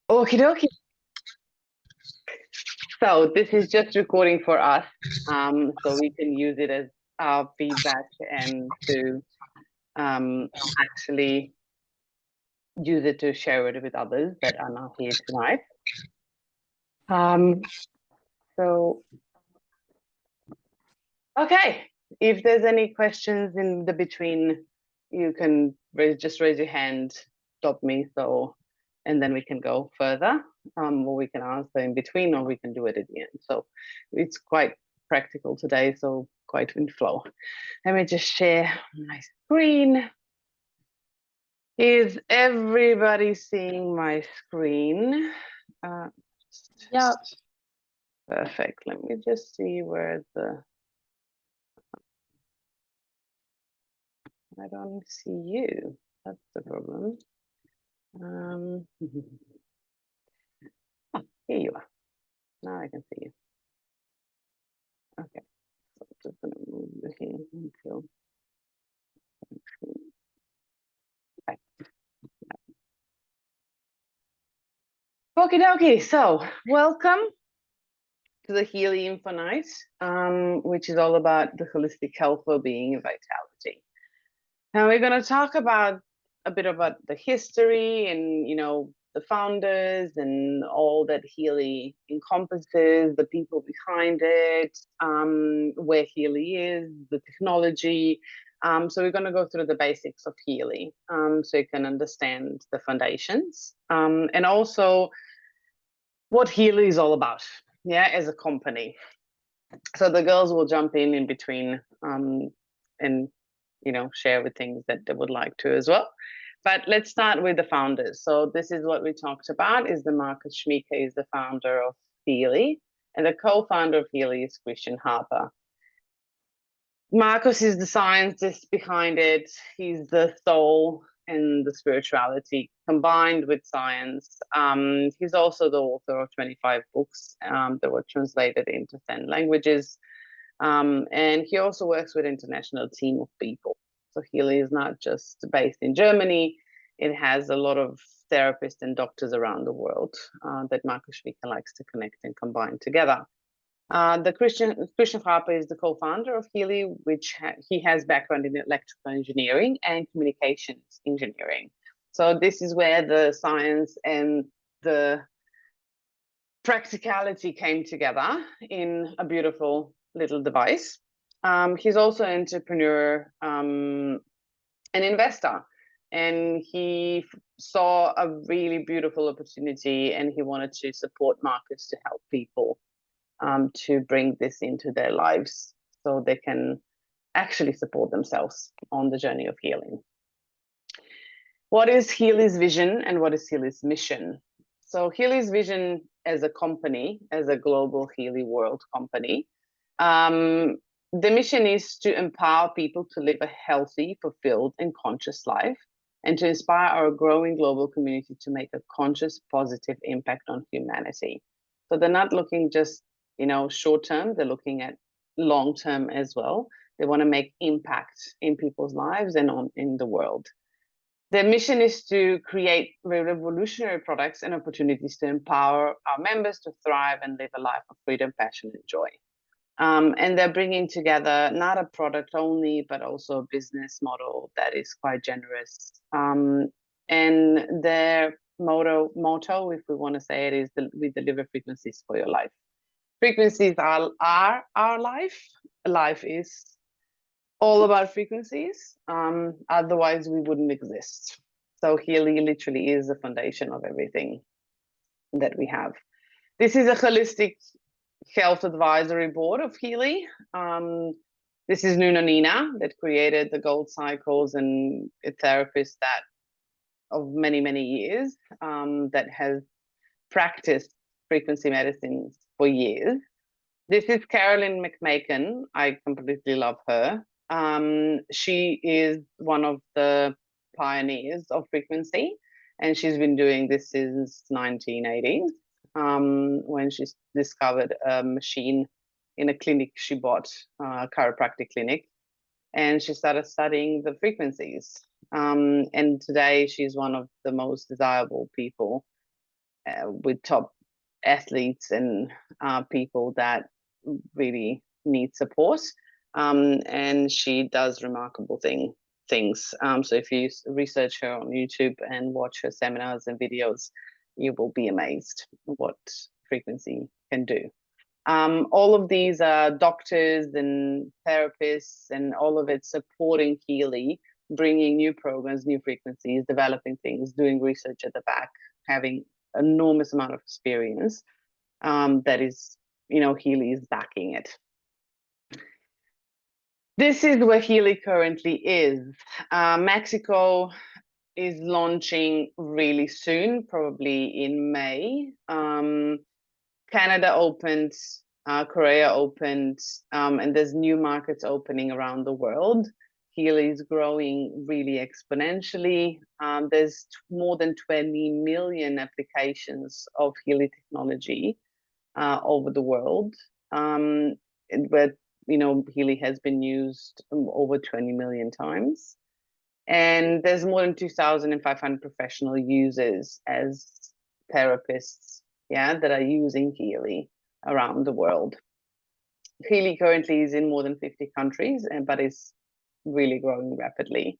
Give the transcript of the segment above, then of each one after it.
Okie dokie. So this is just recording for us, so we can use it as our feedback and to actually use it to share it with others that are not here tonight. Um, so, okay, if there's any questions in the between, you can just raise your hand, stop me, and then we can go further, or we can answer in between, or we can do it at the end. So it's quite practical today, so quite in flow. Let me just share my screen. Is everybody seeing my screen? Yeah. Perfect. Let me just see where I don't see you. That's the problem. Here you are. Now I can see you. Okay. So I'm just gonna move you here until. Okay. Okie dokie. So welcome to the Healy Info Night, which is all about the holistic health, well-being, and vitality. Now we're going to talk about a bit about the history and the founders and all that Healy encompasses, the people behind it, where Healy is, the technology. So we're going to go through the basics of Healy, so you can understand the foundations, and also what Healy is all about, as a company. So the girls will jump in between, and share with things that they would like to as well. But let's start with the founders. So this is what we talked about, is the Marcus Schmieke is the founder of Healy, and the co-founder of Healy is Christian Harper. Marcus is the scientist behind it. He's the soul and the spirituality combined with science. He's also the author of 25 books that were translated into 10 languages. And he also works with an international team of people. So Healy is not just based in Germany. It has a lot of therapists and doctors around the world that Marcus Schmieke likes to connect and combine together. The Christian Harper is the co-founder of Healy, which he has background in electrical engineering and communications engineering. So this is where the science and the practicality came together in a beautiful little device. He's also an entrepreneur, an investor, and he saw a really beautiful opportunity, and he wanted to support Marcus to help people to bring this into their lives so they can actually support themselves on the journey of healing. What is Healy's vision and what is Healy's mission? So Healy's vision as a company, as a global Healy World company, the mission is to empower people to live a healthy, fulfilled, and conscious life, and to inspire our growing global community to make a conscious, positive impact on humanity. So they're not looking just, short term, they're looking at long term as well. They want to make impact in people's lives and in the world. Their mission is to create revolutionary products and opportunities to empower our members to thrive and live a life of freedom, passion, and joy. And they're bringing together not a product only, but also a business model that is quite generous. And their motto, if we want to say it, is we deliver frequencies for your life. Frequencies are our life. Life is all about frequencies. Otherwise, we wouldn't exist. So Healy literally is the foundation of everything that we have. This is a holistic health advisory board of Healy. This is Nuno Nina that created the Gold Cycles, and a therapist that of many, many years that has practiced frequency medicine for years. This is Carolyn McMaken. I completely love her. She is one of the pioneers of frequency, and she's been doing this since 1980s, when she discovered a machine in a clinic she bought, a chiropractic clinic, and she started studying the frequencies. And today she's one of the most desirable people with top athletes and people that really need support. And she does remarkable things. So if you research her on YouTube and watch her seminars and videos, you will be amazed what frequency can do. All of these are doctors and therapists, and all of it supporting Healy, bringing new programs, new frequencies, developing things, doing research at the back, having enormous amount of experience. That is, Healy is backing it. This is where Healy currently is. Mexico is launching really soon, probably in May. Canada opened, Korea opened, and there's new markets opening around the world. Healy is growing really exponentially. There's more than 20 million applications of Healy technology over the world, where Healy has been used over 20 million times. And there's more than 2,500 professional users as therapists, that are using Healy around the world. Healy currently is in more than 50 countries, but is really growing rapidly,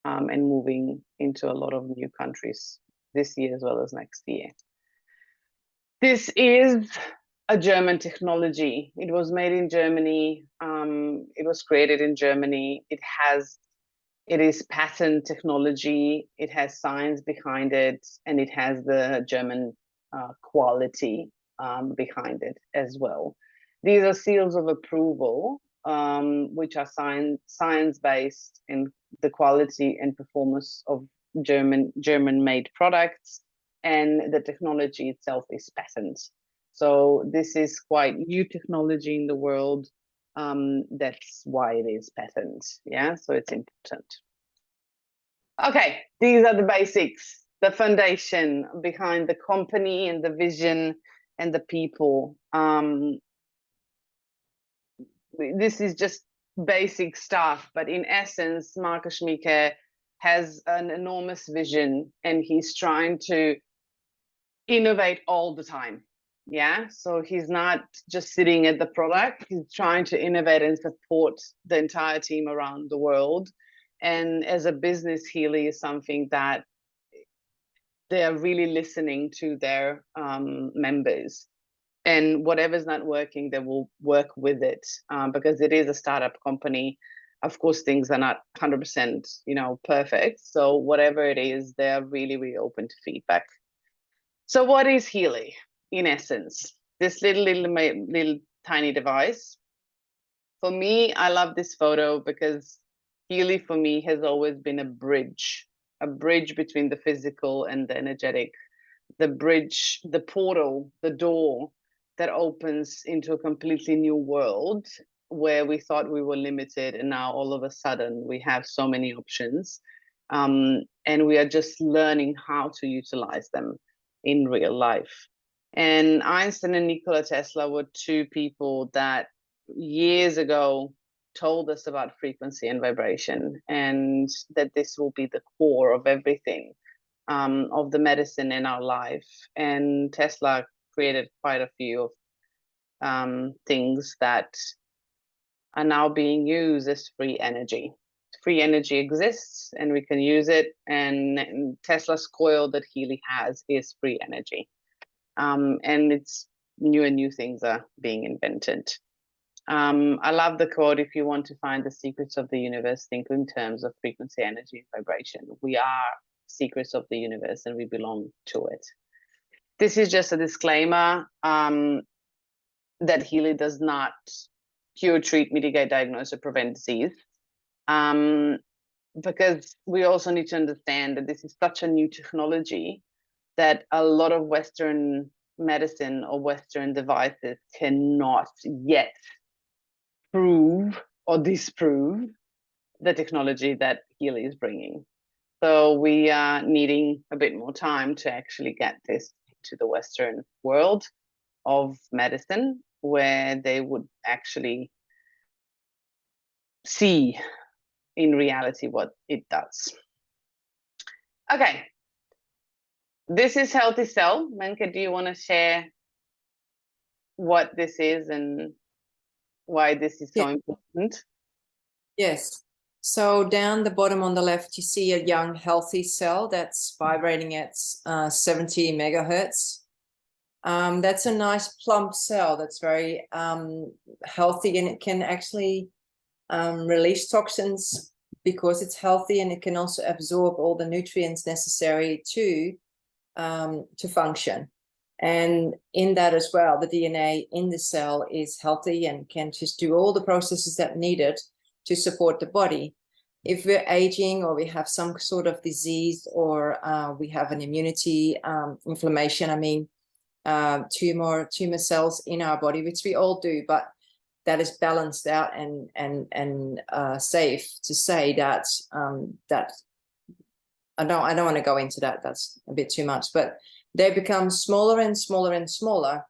and moving into a lot of new countries this year as well as next year. This is a German technology. It was made in Germany. It was created in Germany. It is patent technology. It has science behind it, and it has the German quality behind it as well. These are seals of approval, which are science-based in the quality and performance of German-made products, and the technology itself is patent. So this is quite new technology in the world. That's why it is patent. So it's important. Okay, these are the basics, the foundation behind the company and the vision and the people. This is just basic stuff, but in essence, Markus Schmieke has an enormous vision, and he's trying to innovate all the time. So he's not just sitting at the product, he's trying to innovate and support the entire team around the world. And as a business, Healy is something that they are really listening to their members, and whatever's not working, they will work with it, because it is a startup company. Of course, things are not 100% perfect, so whatever it is, they're really, really open to feedback. So what is Healy in essence? This little tiny device. For me, I love this photo because Healy for me has always been a bridge between the physical and the energetic, the bridge, the portal, the door that opens into a completely new world where we thought we were limited, and now all of a sudden we have so many options, and we are just learning how to utilize them in real life. And Einstein and Nikola Tesla were two people that years ago told us about frequency and vibration, and that this will be the core of everything, of the medicine in our life. And Tesla created quite a few things that are now being used as free energy. Free energy exists, and we can use it. And Tesla's coil that Healy has is free energy. And it's new things are being invented. I love the quote, if you want to find the secrets of the universe, think in terms of frequency, energy, and vibration. We are secrets of the universe, and we belong to it. This is just a disclaimer that Healy does not cure, treat, mitigate, diagnose, or prevent disease. Because we also need to understand that this is such a new technology that a lot of Western medicine or Western devices cannot yet prove or disprove the technology that Healy is bringing. So we are needing a bit more time to actually get this to the Western world of medicine, where they would actually see in reality what it does. Okay, This is Healthy Cell. Menke, do you want to share what this is and why this is so important? Yes. So down the bottom on the left, you see a young healthy cell that's vibrating at 70 megahertz. That's a nice plump cell that's very healthy, and it can actually release toxins because it's healthy, and it can also absorb all the nutrients necessary to function. And in that as well, the DNA in the cell is healthy and can just do all the processes that needed to support the body. If we're aging or we have some sort of disease or we have an immunity inflammation, I mean, tumor cells in our body, which we all do, but that is balanced out and safe to say that that I don't want to go into that. That's a bit too much, but they become smaller and smaller and smaller.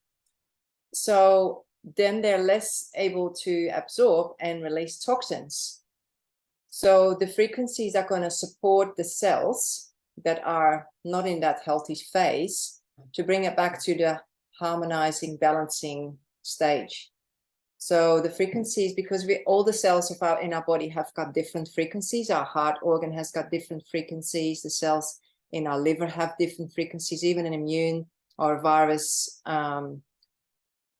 So then they're less able to absorb and release toxins. So the frequencies are going to support the cells that are not in that healthy phase to bring it back to the harmonizing, balancing stage. So the frequencies, because all the cells in our body have got different frequencies. Our heart organ has got different frequencies. The cells in our liver have different frequencies. Even an immune or virus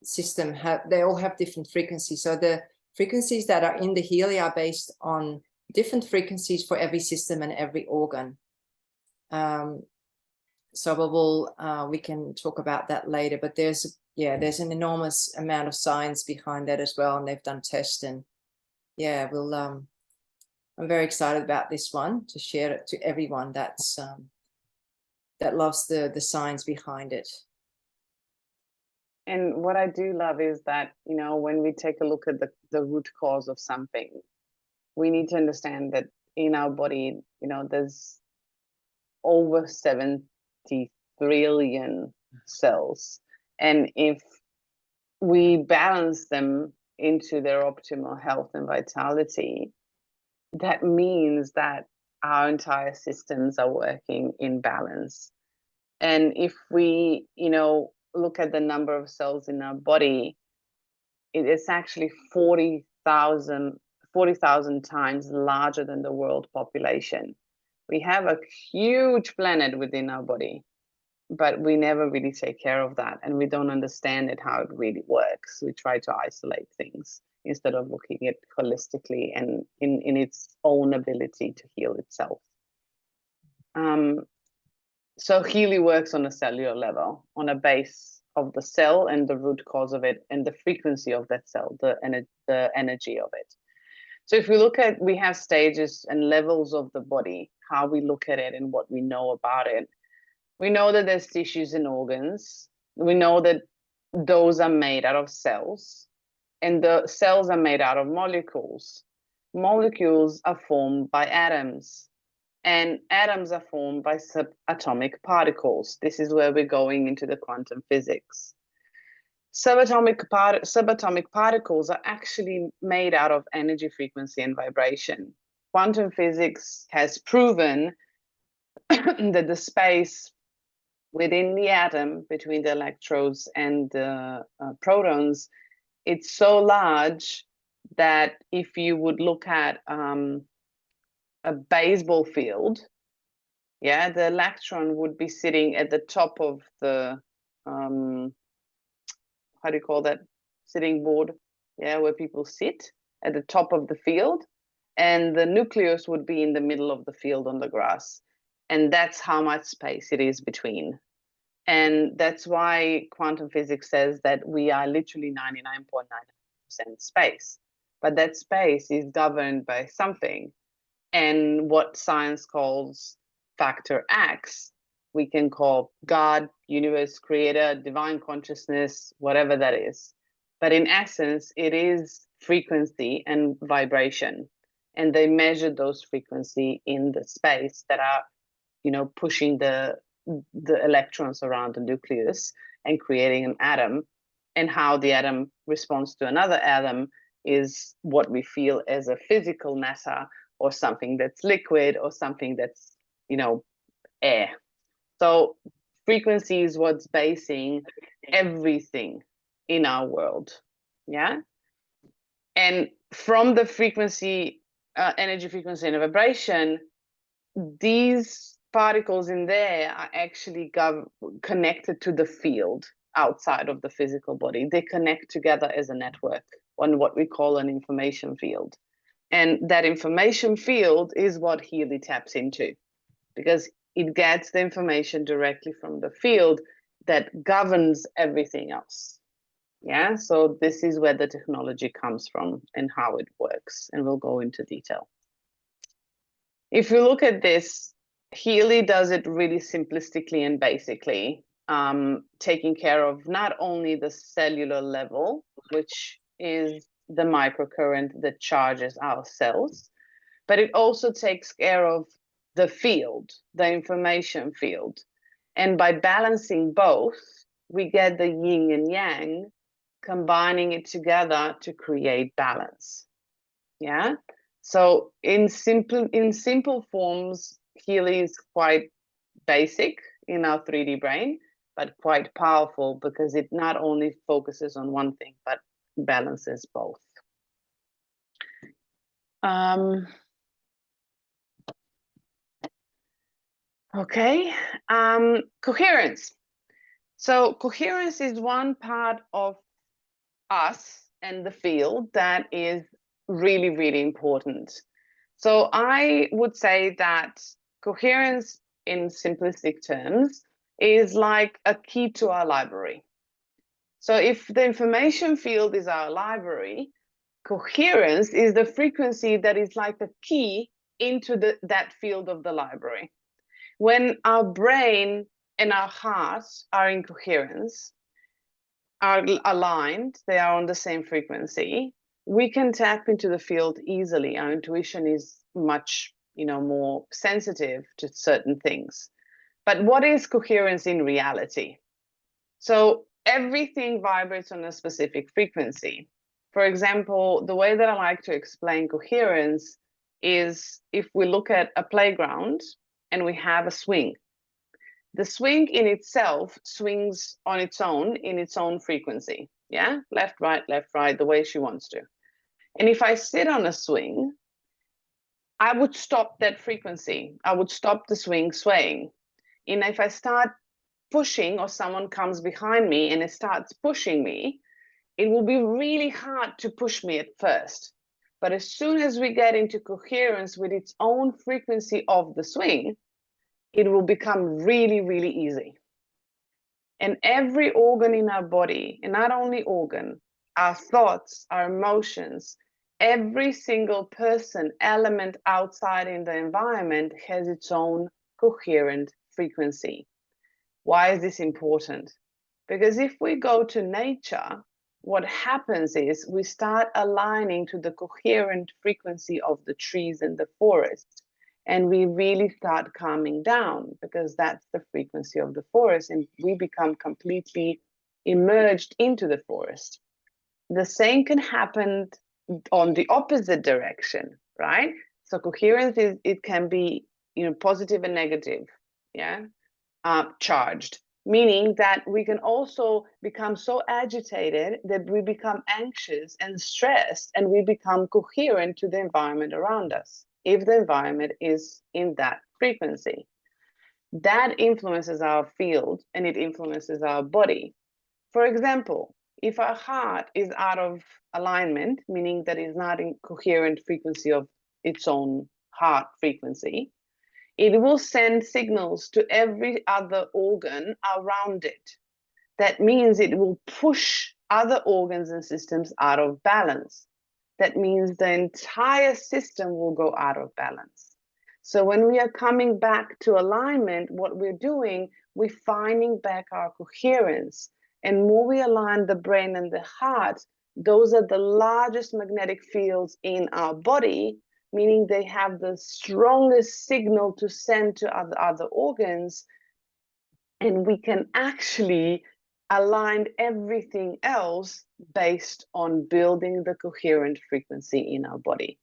system they all have different frequencies. So the frequencies that are in the Healy are based on different frequencies for every system and every organ. So we can talk about that later, but there's an enormous amount of science behind that as well, and they've done tests, and I'm very excited about this one to share it to everyone that loves the science behind it. And what I do love is that, when we take a look at the root cause of something, we need to understand that in our body, there's over 70 trillion cells. And if we balance them into their optimal health and vitality, that means that our entire systems are working in balance. And if we, look at the number of cells in our body, it is actually 40,000 times larger than the world population. We have a huge planet within our body, but we never really take care of that, and we don't understand it, how it really works. We try to isolate things instead of looking at it holistically and in its own ability to heal itself. So Healy works on a cellular level, on a base of the cell and the root cause of it and the frequency of that cell, the energy of it. So if we have stages and levels of the body, how we look at it and what we know about it. We know that there's tissues and organs. We know that those are made out of cells, and the cells are made out of molecules. Molecules are formed by atoms, and atoms are formed by subatomic particles. This is where we're going into the quantum physics. Subatomic particles are actually made out of energy, frequency, and vibration. Quantum physics has proven that the space within the atom, between the electrodes and the protons, it's so large that if you would look at a baseball field, the electron would be sitting at the top of the how do you call that, sitting board, where people sit at the top of the field, and the nucleus would be in the middle of the field on the grass. And that's how much space it is between. And that's why quantum physics says that we are literally 99.9% space. But that space is governed by something. And what science calls factor X, we can call God, universe, creator, divine consciousness, whatever that is. But in essence, it is frequency and vibration. And they measure those frequency in the space that are, pushing the electrons around the nucleus and creating an atom. And how the atom responds to another atom is what we feel as a physical matter, or something that's liquid, or something that's, air. So frequency is what's basing everything in our world. Yeah. And from the frequency, energy frequency and vibration, these particles in there are actually connected to the field outside of the physical body. They connect together as a network on what we call an information field. And that information field is what Healy taps into, because it gets the information directly from the field that governs everything else. Yeah, so this is where the technology comes from and how it works, and we'll go into detail. If you look at this, Healy does it really simplistically and basically, taking care of not only the cellular level, which is the microcurrent that charges our cells, but it also takes care of the field, the information field. And by balancing both, we get the yin and yang, combining it together to create balance. Yeah. So in simple forms, Healy is quite basic in our 3D brain, but quite powerful because it not only focuses on one thing, but balances both. Okay, coherence. So coherence is one part of us and the field that is really, really important. So I would say that coherence in simplistic terms is like a key to our library. So if the information field is our library, coherence is the frequency that is like the key into that field of the library. When our brain and our heart are in coherence, are aligned, they are on the same frequency, we can tap into the field easily. Our intuition is much, more sensitive to certain things. But what is coherence in reality? So everything vibrates on a specific frequency. For example, the way that I like to explain coherence is if we look at a playground and we have a swing. The swing in itself swings on its own in its own frequency. Yeah, left, right, the way she wants to. And if I sit on a swing, I would stop that frequency. I would stop the swing swaying. And if I start pushing, or someone comes behind me and it starts pushing me, it will be really hard to push me at first. But as soon as we get into coherence with its own frequency of the swing, it will become really, really easy. And every organ in our body, and not only organ, our thoughts, our emotions, every single person, element outside in the environment has its own coherent frequency. Why is this important? Because if we go to nature, what happens is we start aligning to the coherent frequency of the trees and the forest. And we really start calming down because that's the frequency of the forest, and we become completely immersed into the forest. The same can happen on the opposite direction, right? So coherence is, it can be, positive and negative, yeah, charged, meaning that we can also become so agitated that we become anxious and stressed, and we become coherent to the environment around us. If the environment is in that frequency, that influences our field and it influences our body. For example, if our heart is out of alignment, meaning that it's not in coherent frequency of its own heart frequency, it will send signals to every other organ around it. That means it will push other organs and systems out of balance. That means the entire system will go out of balance. So when we are coming back to alignment, what we're doing, we're finding back our coherence. And more we align the brain and the heart, those are the largest magnetic fields in our body, meaning they have the strongest signal to send to other organs. And we can actually align everything else based on building the coherent frequency in our body.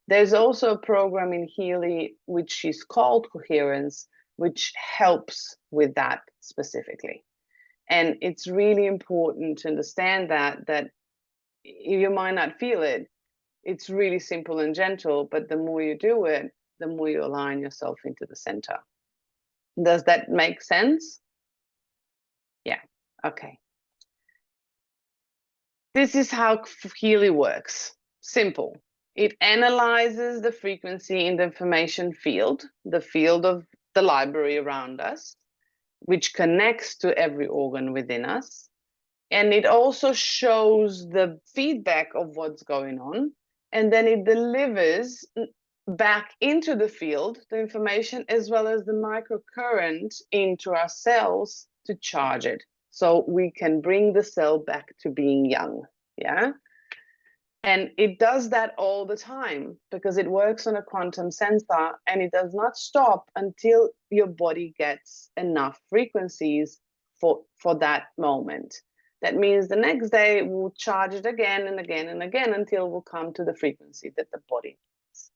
There's also a program in Healy, which is called coherence, which helps with that specifically. And it's really important to understand that you might not feel it. It's really simple and gentle, but the more you do it, the more you align yourself into the center. Does that make sense? Yeah, okay. This is how Healy works. Simple. It analyzes the frequency in the information field, the field of the library around us, which connects to every organ within us. And it also shows the feedback of what's going on. And then it delivers back into the field the information as well as the microcurrent into our cells to charge it. So we can bring the cell back to being young. Yeah. And it does that all the time because it works on a quantum sensor, and it does not stop until your body gets enough frequencies for that moment. That means the next day we'll charge it again and again and again until we'll come to the frequency that the body needs.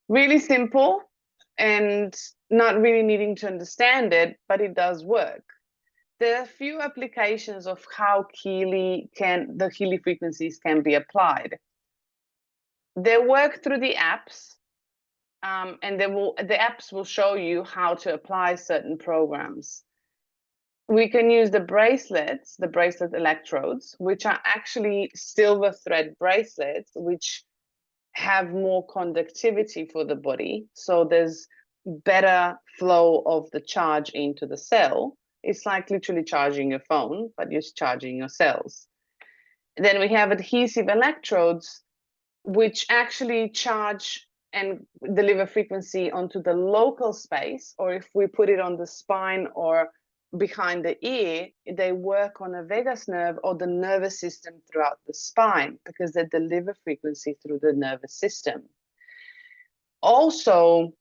Really simple and not really needing to understand it, but it does work. There are a few applications of how the Healy frequencies can be applied. They work through the apps, and the apps will show you how to apply certain programs. We can use the bracelet electrodes, which are actually silver thread bracelets, which have more conductivity for the body. So there's better flow of the charge into the cell. It's like literally charging your phone, but you're charging your cells. And then we have adhesive electrodes, which actually charge and deliver frequency onto the local space, or if we put it on the spine or behind the ear, they work on a vagus nerve or the nervous system throughout the spine because they deliver frequency through the nervous system. Also,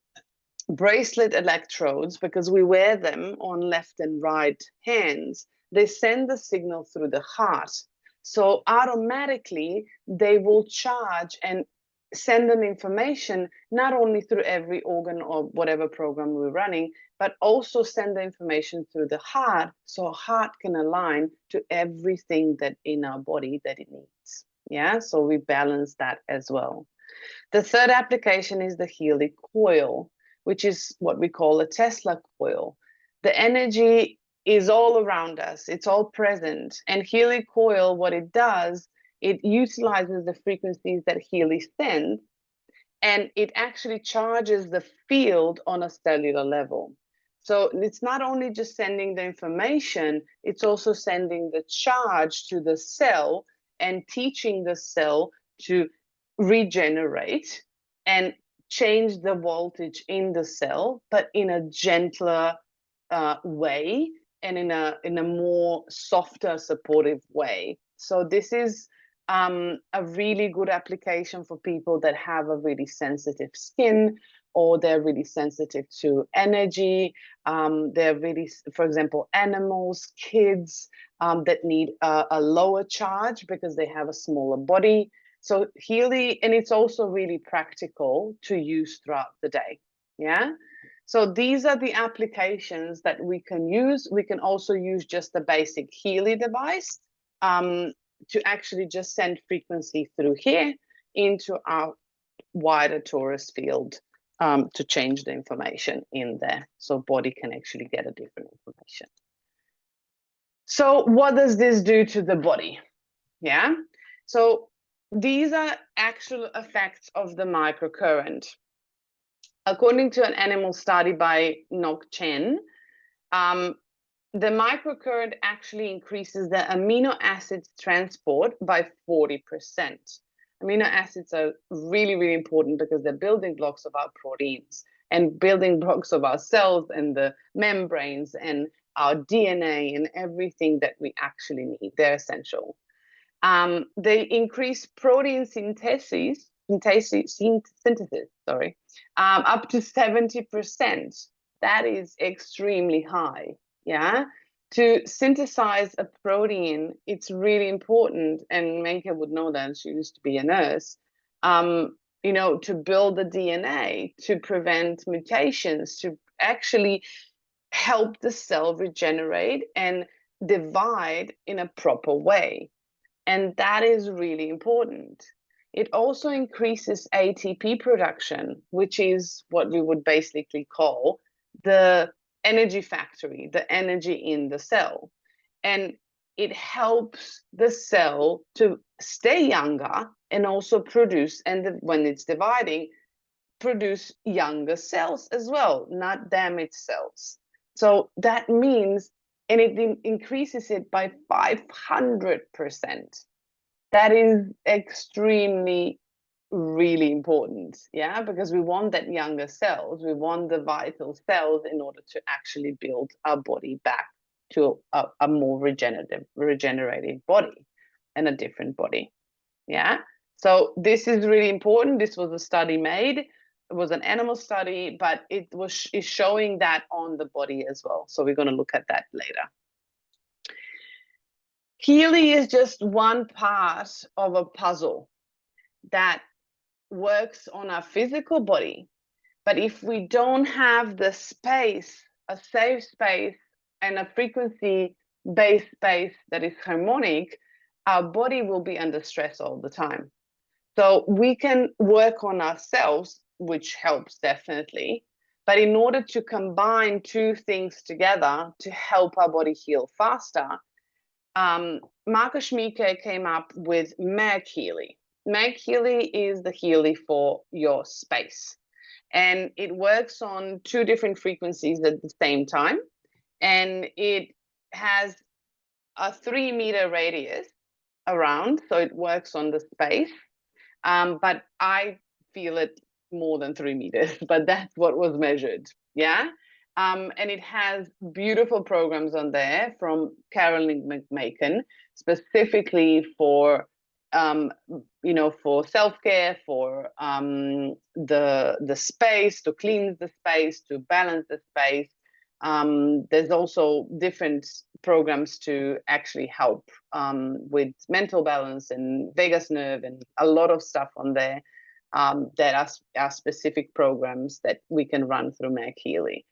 bracelet electrodes, because we wear them on left and right hands, they send the signal through the heart. So automatically they will charge and send an information not only through every organ or whatever program we're running, but also send the information through the heart, so heart can align to everything that in our body that it needs. Yeah, so we balance that as well. The third application is the Healy coil, which is what we call a Tesla coil. The energy is all around us, it's all present. And Healy coil, what it does, it utilizes the frequencies that Healy sends, and it actually charges the field on a cellular level. So it's not only just sending the information, it's also sending the charge to the cell and teaching the cell to regenerate and change the voltage in the cell, but in a gentler way and in a more softer, supportive way. So this is a really good application for people that have a really sensitive skin, or they're really sensitive to energy. They're really, for example, animals, kids that need a lower charge because they have a smaller body. So Healy, and it's also really practical to use throughout the day. Yeah. So these are the applications that we can use. We can also use just the basic Healy device to actually just send frequency through here into our wider torus field to change the information in there. So body can actually get a different information. So what does this do to the body? Yeah. So these are actual effects of the microcurrent. According to an animal study by Nok Chen, the microcurrent actually increases the amino acids transport by 40%. Amino acids are really, really important because they're building blocks of our proteins and building blocks of our cells and the membranes and our DNA and everything that we actually need. They're essential. They increase protein synthesis, up to 70%. That is extremely high. Yeah. To synthesize a protein, it's really important, and Menke would know that, she used to be a nurse, to build the DNA, to prevent mutations, to actually help the cell regenerate and divide in a proper way. And that is really important. It also increases ATP production, which is what we would basically call the energy factory, the energy in the cell. And it helps the cell to stay younger and also produce, and when it's dividing, produce younger cells as well, not damaged cells. So that means, and it increases it by 500%. That is extremely, really important, yeah, because we want that younger cells, we want the vital cells in order to actually build our body back to a more regenerative body and a different body, yeah. So this is really important. This was a study made. It was an animal study, but it is showing that on the body as well. So we're going to look at that later. Healy is just one part of a puzzle that works on our physical body. But if we don't have the space, a safe space, and a frequency-based space that is harmonic, our body will be under stress all the time. So we can work on ourselves, which helps definitely. But in order to combine two things together to help our body heal faster, Marcus Schmieke came up with Mag Healy. Mag Healy is the Healy for your space. And it works on two different frequencies at the same time. And it has a 3-meter radius around, so it works on the space. But I feel it more than 3 meters, but that's what was measured, yeah? And it has beautiful programs on there from Carolyn McMaken, specifically for, you know, for self-care, for the space, to cleanse the space, to balance the space. There's also different programs to actually help with mental balance and vagus nerve and a lot of stuff on there that are specific programs that we can run through Mag Healy.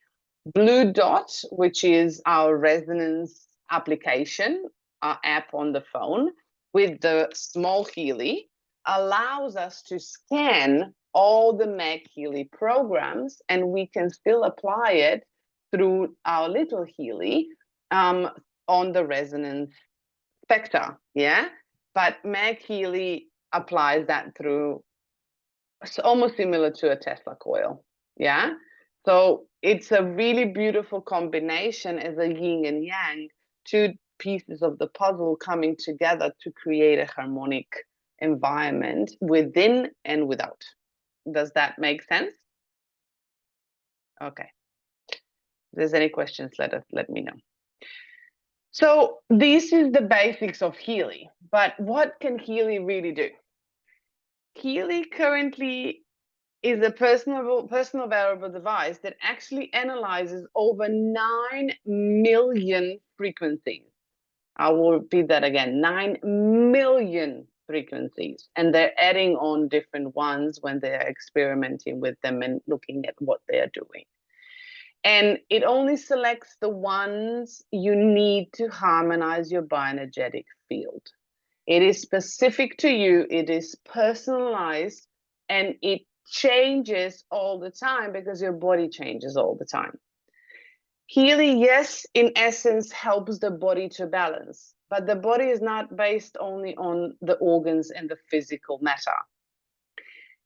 Blue Dot, which is our resonance application, our app on the phone with the small Healy, allows us to scan all the Mag Healy programs, and we can still apply it through our little Healy on the resonance spectra, yeah? But Mag Healy applies that through, it's almost similar to a Tesla coil, yeah? So it's a really beautiful combination as a yin and yang, two pieces of the puzzle coming together to create a harmonic environment within and without. Does that make sense? Okay. If there's any questions, let me know. So this is the basics of Healy, but what can Healy really do? Healy currently is a personal wearable device that actually analyzes over 9 million frequencies. I will repeat that again, 9 million frequencies. And they're adding on different ones when they're experimenting with them and looking at what they're doing. And it only selects the ones you need to harmonize your bioenergetic field. It is specific to you, it is personalized, and it changes all the time because your body changes all the time. Healy, yes, in essence, helps the body to balance, but the body is not based only on the organs and the physical matter.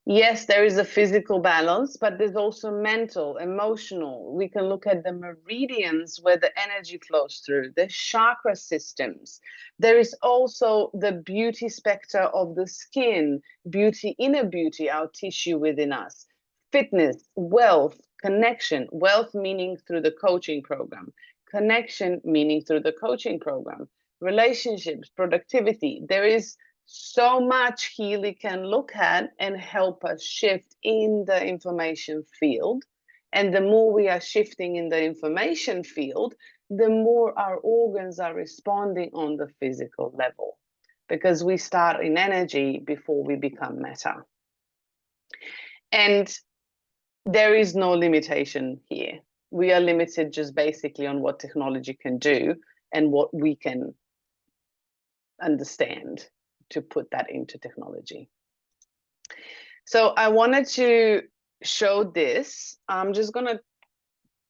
Yes, there is a physical balance, but there's also mental, emotional. We can look at the meridians where the energy flows through, the chakra systems. There is also the beauty spectra of the skin, beauty, inner beauty, our tissue within us, fitness, wealth, connection, wealth meaning through the coaching program, connection meaning through the coaching program, relationships, productivity. There is so much Healy can look at and help us shift in the information field. And the more we are shifting in the information field, the more our organs are responding on the physical level, because we start in energy before we become matter. And there is no limitation here. we are limited just basically on what technology can do and what we can understand to put that into technology. So I wanted to show this. I'm just gonna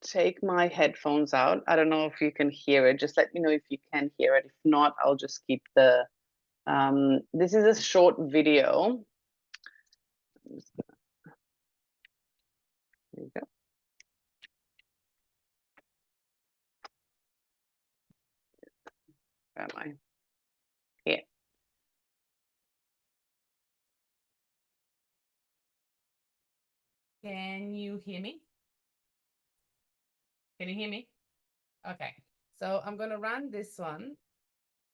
take my headphones out. I don't know if you can hear it. Just let me know if you can hear it. If not, I'll just keep the, this is a short video. There you go. Where am I? Here. Can you hear me? Can you hear me? Okay, so I'm gonna run this one.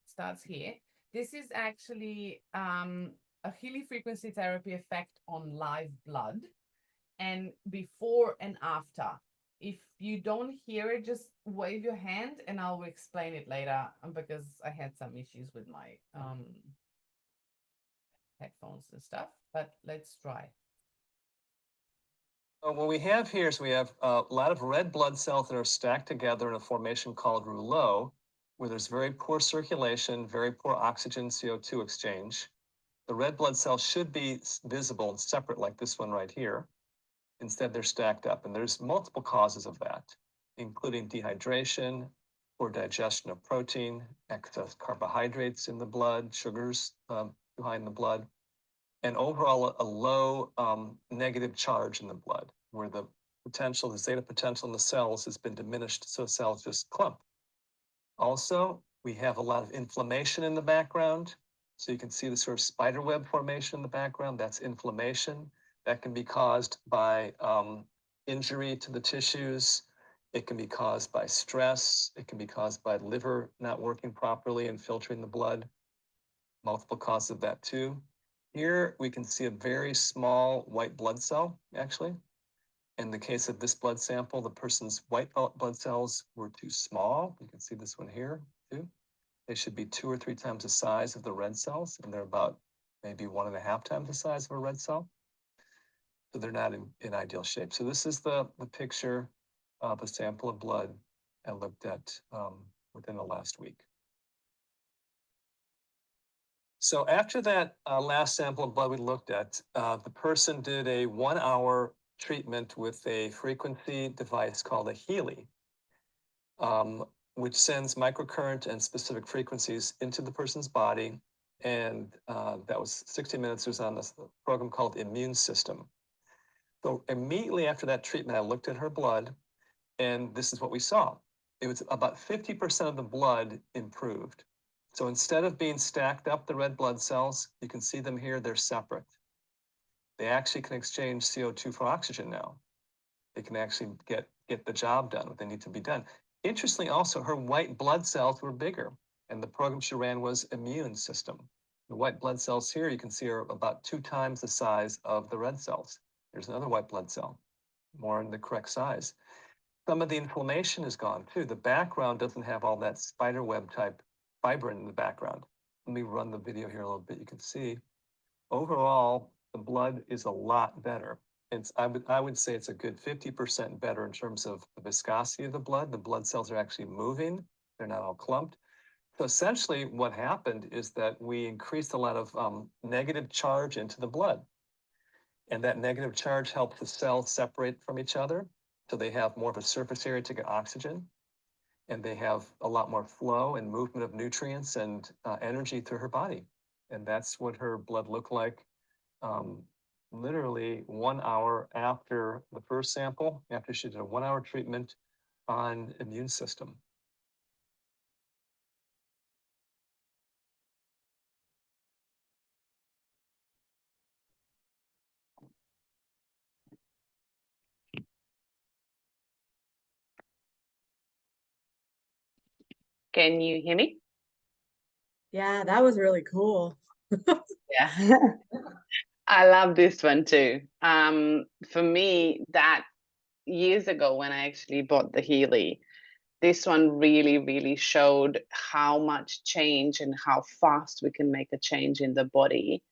Starts here. This is actually a Healy frequency therapy effect on live blood, and before and after. If you don't hear it, just wave your hand and I'll explain it later, because I had some issues with my headphones and stuff, but let's try. What we have here is we have a lot of red blood cells that are stacked together in a formation called rouleau, where there's very poor circulation, very poor oxygen CO2 exchange. The red blood cells should be visible and separate like this one right here. Instead, they're stacked up, and there's multiple causes of that, including dehydration, poor digestion of protein, excess carbohydrates in the blood, sugars too high in the blood, and overall a low negative charge in the blood, where the potential, the zeta potential in the cells has been diminished, so cells just clump. Also, we have a lot of inflammation in the background. So you can see the sort of spider web formation in the background. That's inflammation. That can be caused by injury to the tissues. It can be caused by stress. It can be caused by liver not working properly and filtering the blood. Multiple causes of that too. Here we can see a very small white blood cell, actually. In the case of this blood sample, the person's white blood cells were too small. You can see this one here too. They should be 2 or 3 times the size of the red cells, and they're about maybe 1.5 times the size of a red cell. So they're not in ideal shape. So this is the picture of a sample of blood I looked at within the last week. So after that last sample of blood we looked at, the person did a 1-hour treatment with a frequency device called a Healy, which sends microcurrent and specific frequencies into the person's body. And that was 60 minutes. It was on this program called Immune System. So immediately after that treatment, I looked at her blood, and this is what we saw. It was about 50% of the blood improved. So instead of being stacked up, the red blood cells, you can see them here, they're separate. They actually can exchange CO2 for oxygen now. They can actually get the job done, what they need to be done. Interestingly, also, her white blood cells were bigger, and the program she ran was Immune System. The white blood cells here, you can see, are about 2 times the size of the red cells. There's another white blood cell, more in the correct size. Some of the inflammation is gone too. The background doesn't have all that spider web type fibrin in the background. Let me run the video here a little bit. You can see overall, the blood is a lot better. I would say it's a good 50% better in terms of the viscosity of the blood. The blood cells are actually moving. They're not all clumped. So essentially what happened is that we increased a lot of negative charge into the blood. And that negative charge helps the cells separate from each other. So they have more of a surface area to get oxygen. And they have a lot more flow and movement of nutrients and energy through her body. And that's what her blood looked like literally 1 hour after the first sample, after she did a 1-hour treatment on Immune System. Can you hear me? Yeah, that was really cool. Yeah. I love this one too. For me, that years ago when I actually bought the Healy, this one really, really showed how much change and how fast we can make a change in the body,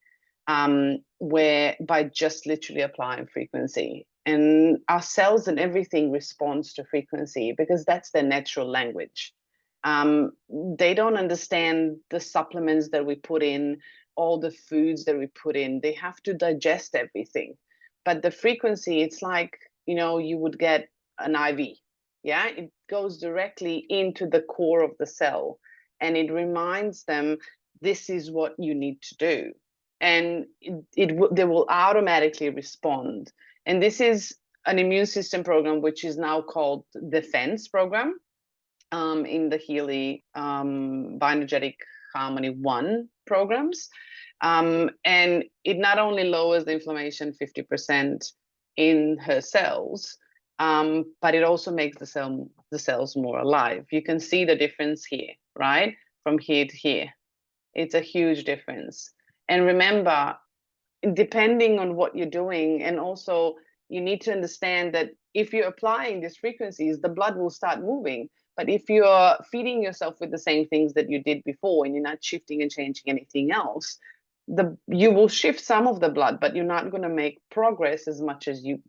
where by just literally applying frequency. and our cells and everything responds to frequency because that's their natural language. They don't understand the supplements that we put in, all the foods that we put in. They have to digest everything. But the frequency, it's like, you would get an IV. Yeah, it goes directly into the core of the cell, and it reminds them this is what you need to do, and they will automatically respond. And this is an immune system program which is now called Defense Program in the Healy Bioenergetic Harmony 1 programs. And it not only lowers the inflammation 50% in her cells, but it also makes the cells more alive. You can see the difference here, right? From here to here. It's a huge difference. And remember, depending on what you're doing, and also you need to understand that if you're applying these frequencies, the blood will start moving. But if you're feeding yourself with the same things that you did before and you're not shifting and changing anything else, you will shift some of the blood, but you're not going to make progress as much as you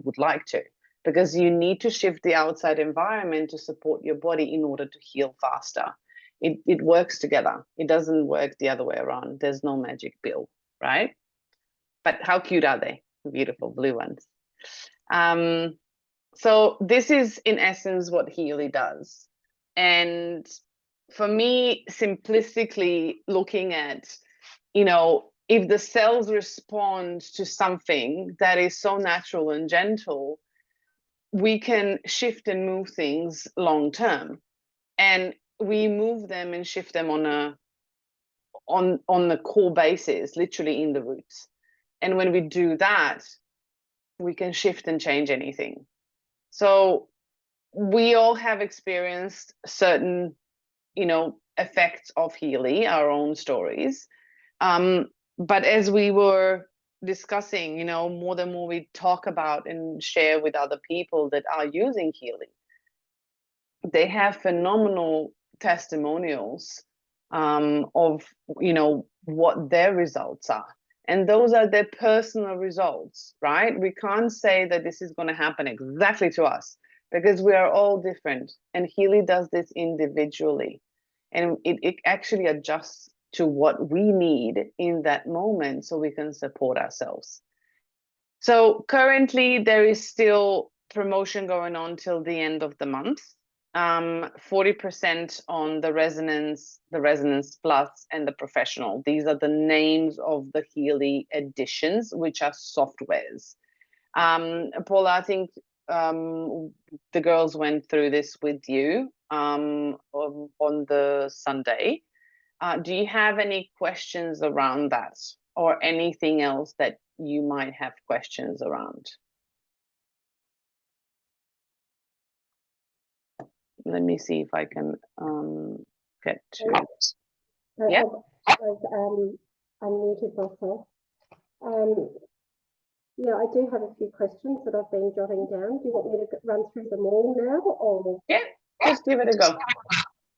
would like to, because you need to shift the outside environment to support your body in order to heal faster. It works together. It doesn't work the other way around. There's no magic pill, right? But how cute are they? Beautiful blue ones. So this is in essence what Healy does. And for me, simplistically looking at, if the cells respond to something that is so natural and gentle, we can shift and move things long term. And we move them and shift them on the core basis, literally in the roots. And when we do that, we can shift and change anything. So we all have experienced certain, effects of Healy, our own stories. But as we were discussing, more and more we talk about and share with other people that are using Healy, they have phenomenal testimonials of, what their results are. And those are their personal results, right? We can't say that this is going to happen exactly to us, because we are all different. And Healy does this individually. And it actually adjusts to what we need in that moment so we can support ourselves. So currently there is still promotion going on till the end of the month. 40% on the Resonance Plus, and the Professional. These are the names of the Healy editions, which are softwares. Paula, I think the girls went through this with you on the Sunday. Do you have any questions around that, or anything else that you might have questions around? Let me see if I can get to. Yeah. Unmuted myself. Yeah, I do have a few questions that I've been jotting down. Do you want me to run through them all now, or? Yeah, just give it a go.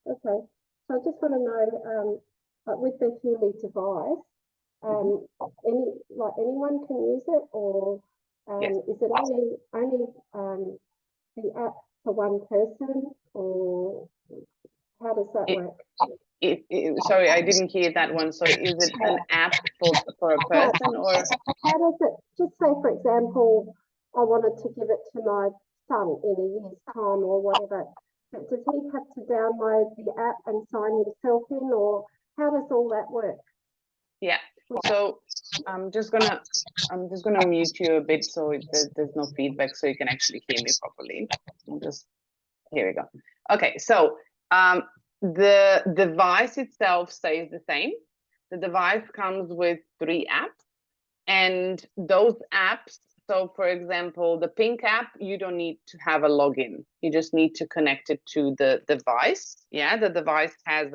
Okay, so I just want to know, with the Healy device, anyone can use it, or Yes. is it only the app for one person, or how does that work? Sorry, I didn't hear that one. So is it an app for a person, or? How does it, just say for example, I wanted to give it to my son in a year's time or whatever, but does he have to download the app and sign himself in, or how does all that work? Yeah, so I'm just gonna mute you a bit so there's no feedback, so you can actually hear me properly. Here we go. Okay, so the device itself stays the same. The device comes with 3 apps, and those apps, so for example, the Pink app, you don't need to have a login. You just need to connect it to the device. Yeah, the device has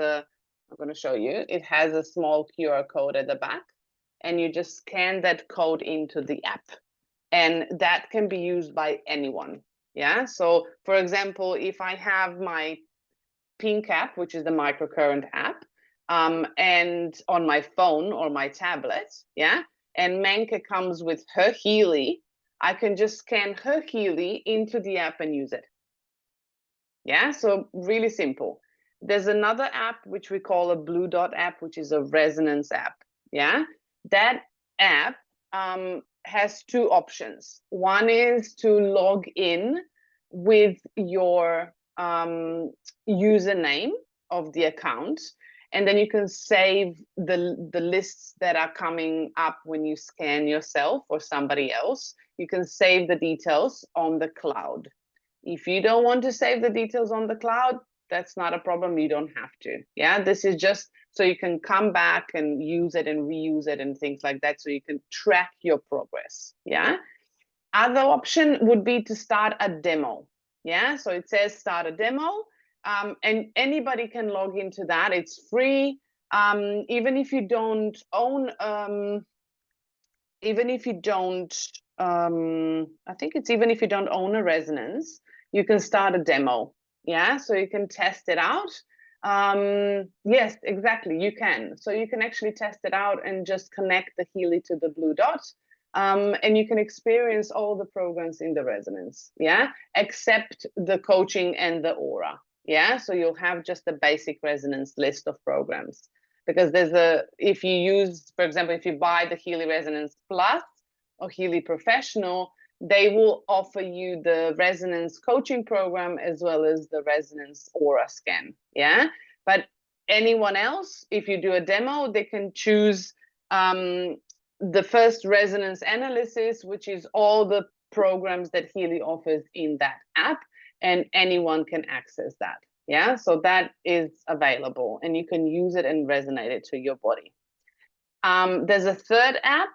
I'm going to show you, it has a small QR code at the back, and you just scan that code into the app, and that can be used by anyone. Yeah, so for example, if I have my Pink app, which is the microcurrent app, and on my phone or my tablet, yeah, and Menke comes with her Healy, I can just scan her Healy into the app and use it. Yeah, so really simple. There's another app which we call a Blue Dot app, which is a resonance app. Yeah, that app has two options. One is to log in with your username of the account, and then you can save the lists that are coming up when you scan yourself or somebody else. You can save the details on the cloud. If you don't want to save the details on the cloud, that's not a problem. You don't have to. Yeah, this is just so you can come back and use it and reuse it and things like that, so you can track your progress. Yeah. Other option would be to start a demo. Yeah, so it says start a demo, and anybody can log into that. It's free. Even if you don't own, even if you don't, I think it's even if you don't own a resonance, you can start a demo. Yeah, so you can test it out. Yes, exactly, you can. So you can actually test it out and just connect the Healy to the Blue Dot. And you can experience all the programs in the resonance, yeah, except the coaching and the aura. Yeah, so you'll have just a basic resonance list of programs, because there's if you use, for example, if you buy the Healy Resonance Plus or Healy Professional, they will offer you the resonance coaching program as well as the resonance aura scan. Yeah, but anyone else, if you do a demo, they can choose the first resonance analysis, which is all the programs that Healy offers in that app, and anyone can access that. Yeah, so that is available and you can use it and resonate it to your body. There's a third app,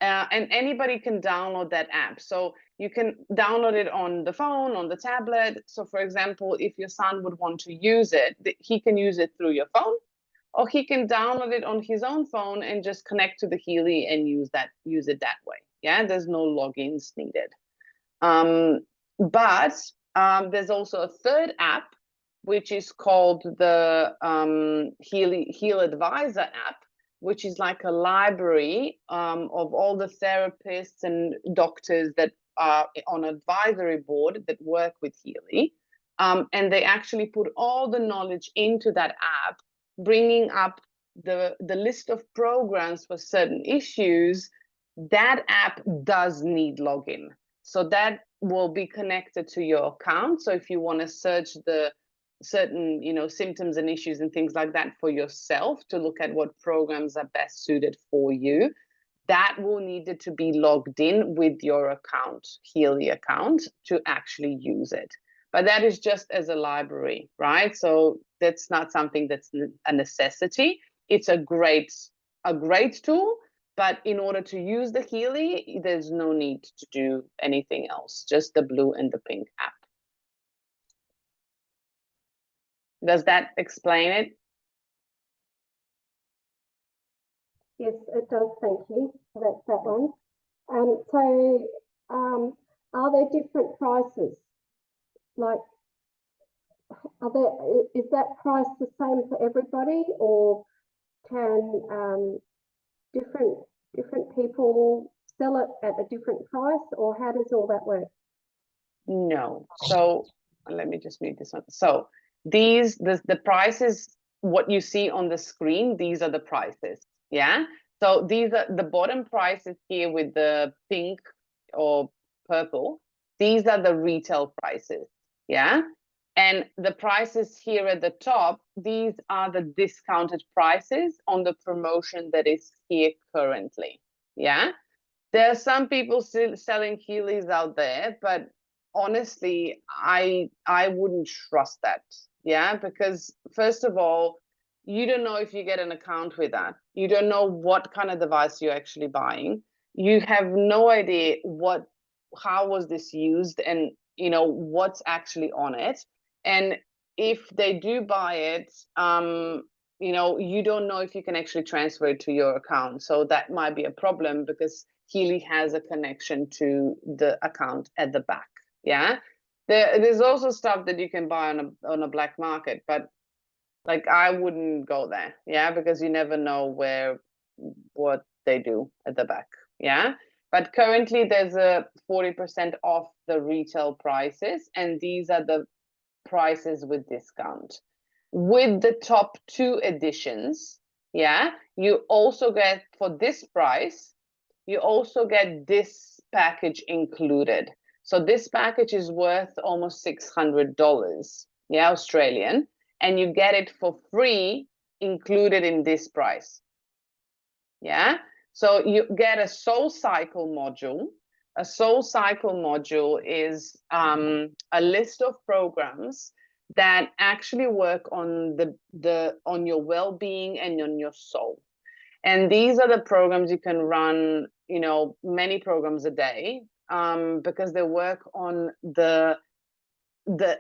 and anybody can download that app. So you can download it on the phone, on the tablet. So for example, if your son would want to use it, he can use it through your phone, or he can download it on his own phone and just connect to the Healy and use it that way. Yeah, there's no logins needed. But there's also a third app, which is called the Heal Advisor app, which is like a library of all the therapists and doctors that are on advisory board that work with Healy. And they actually put all the knowledge into that app, bringing up the list of programs for certain issues. That app does need login. So that will be connected to your account. So if you want to search the certain, symptoms and issues and things like that for yourself to look at what programs are best suited for you, that will need to be logged in with your account, Healy account, to actually use it. But that is just as a library, right? So that's not something that's a necessity. It's a great tool, but in order to use the Healy, there's no need to do anything else, just the blue and the pink app. Does that explain it? Yes, it does. Thank you. So that's that one. So are there different prices? Like, is that price the same for everybody, or can different people sell it at a different price, or how does all that work? No. So let me just mute this one. So the prices, what you see on the screen, these are the prices. Yeah. So these are the bottom prices here with the pink or purple. These are the retail prices. Yeah. And the prices here at the top, these are the discounted prices on the promotion that is here currently. Yeah. There are some people still selling Healys out there, but honestly, I wouldn't trust that. Yeah, because first of all, you don't know if you get an account with that. You don't know what kind of device you're actually buying. You have no idea how was this used, and what's actually on it. And if they do buy it, you don't know if you can actually transfer it to your account. So that might be a problem, because Healy has a connection to the account at the back. Yeah, there's also stuff that you can buy on a black market, but like I wouldn't go there. Yeah, because you never know what they do at the back. Yeah, But currently there's a 40% off the retail prices, and these are the prices with discount. With the top 2 editions, yeah, you also get, for this price, you also get this package included. So this package is worth almost $600, yeah, Australian, and you get it for free included in this price. Yeah, so you get a soul cycle module. A soul cycle module is a list of programs that actually work on on your well-being and on your soul. And these are the programs you can run, you know, many programs a day, because they work on the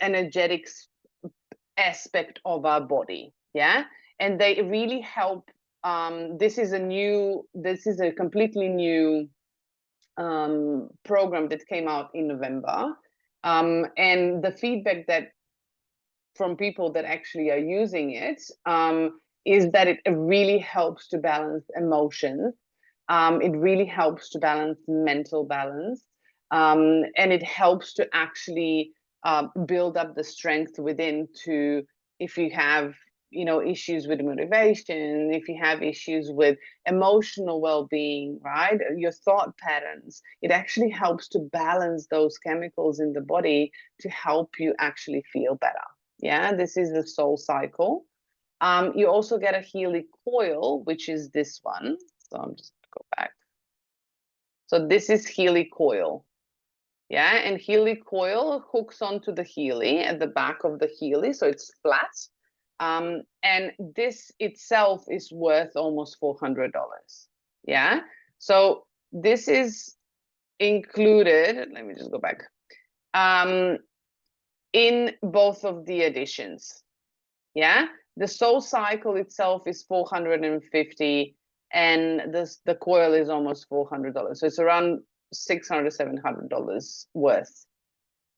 energetics aspect of our body. Yeah, and they really help. This is a completely new program that came out in November, and the feedback that from people that actually are using it is that it really helps to balance emotions. It really helps to balance mental balance, and it helps to actually build up the strength within to, if you have, you know, issues with motivation, if you have issues with emotional well-being, right, your thought patterns, it actually helps to balance those chemicals in the body to help you actually feel better. Yeah, this is the soul cycle. You also get a Healy coil, which is this one. So I'm just gonna go back. So this is Healy coil. Yeah, and Healy coil hooks onto the Healy at the back of the Healy, so it's flat. And this itself is worth almost $400. Yeah, so this is included. Let me just go back. In both of the editions. Yeah, the soul cycle itself is $450, and the coil is almost $400. So it's around $600 to $700 worth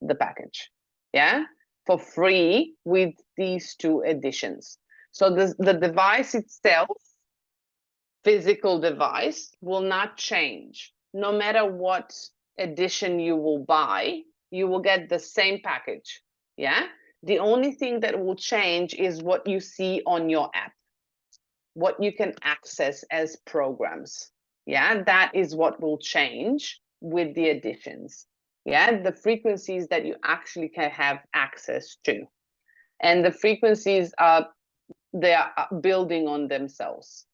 the package. Yeah, for free with these 2 editions. So the device itself, physical device, will not change. No matter what edition you will buy, you will get the same package. Yeah, the only thing that will change is what you see on your app, what you can access as programs. Yeah, that is what will change with the editions. Yeah, the frequencies that you actually can have access to, and the frequencies they are building on themselves.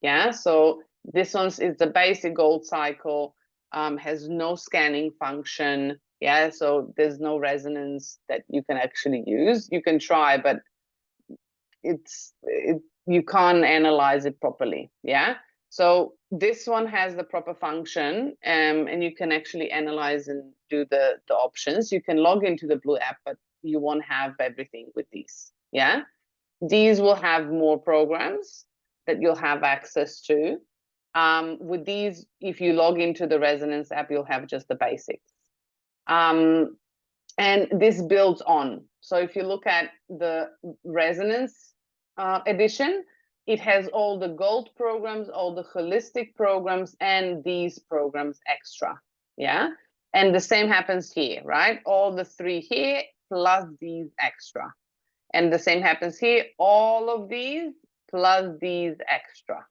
Yeah, so this one is the basic gold cycle, has no scanning function. Yeah, so there's no resonance that you can actually use. You can try, but you can't analyze it properly. Yeah, so this one has the proper function, and you can actually analyze and do the options. You can log into the Blue app, but you won't have everything with these. Yeah, these will have more programs that you'll have access to. With these, if you log into the Resonance app, you'll have just the basics. And this builds on. So if you look at the Resonance edition, it has all the gold programs, all the holistic programs, and these programs extra. Yeah, and the same happens here, right? All the 3 here plus these extra. And the same happens here, all of these plus these extra.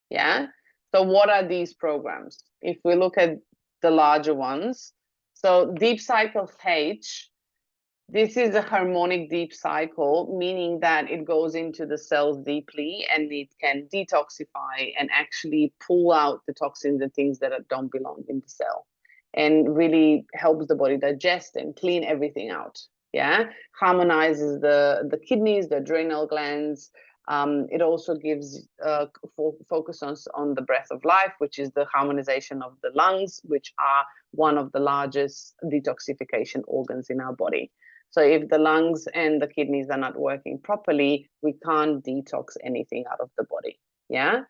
Yeah, so what are these programs? If we look at the larger ones, so Deep Cycle H, this is a harmonic deep cycle, meaning that it goes into the cells deeply and it can detoxify and actually pull out the toxins and things that don't belong in the cell, and really helps the body digest and clean everything out. Yeah, harmonizes the kidneys, the adrenal glands. It also gives focus on the breath of life, which is the harmonization of the lungs, which are one of the largest detoxification organs in our body. So if the lungs and the kidneys are not working properly, we can't detox anything out of the body. Yeah.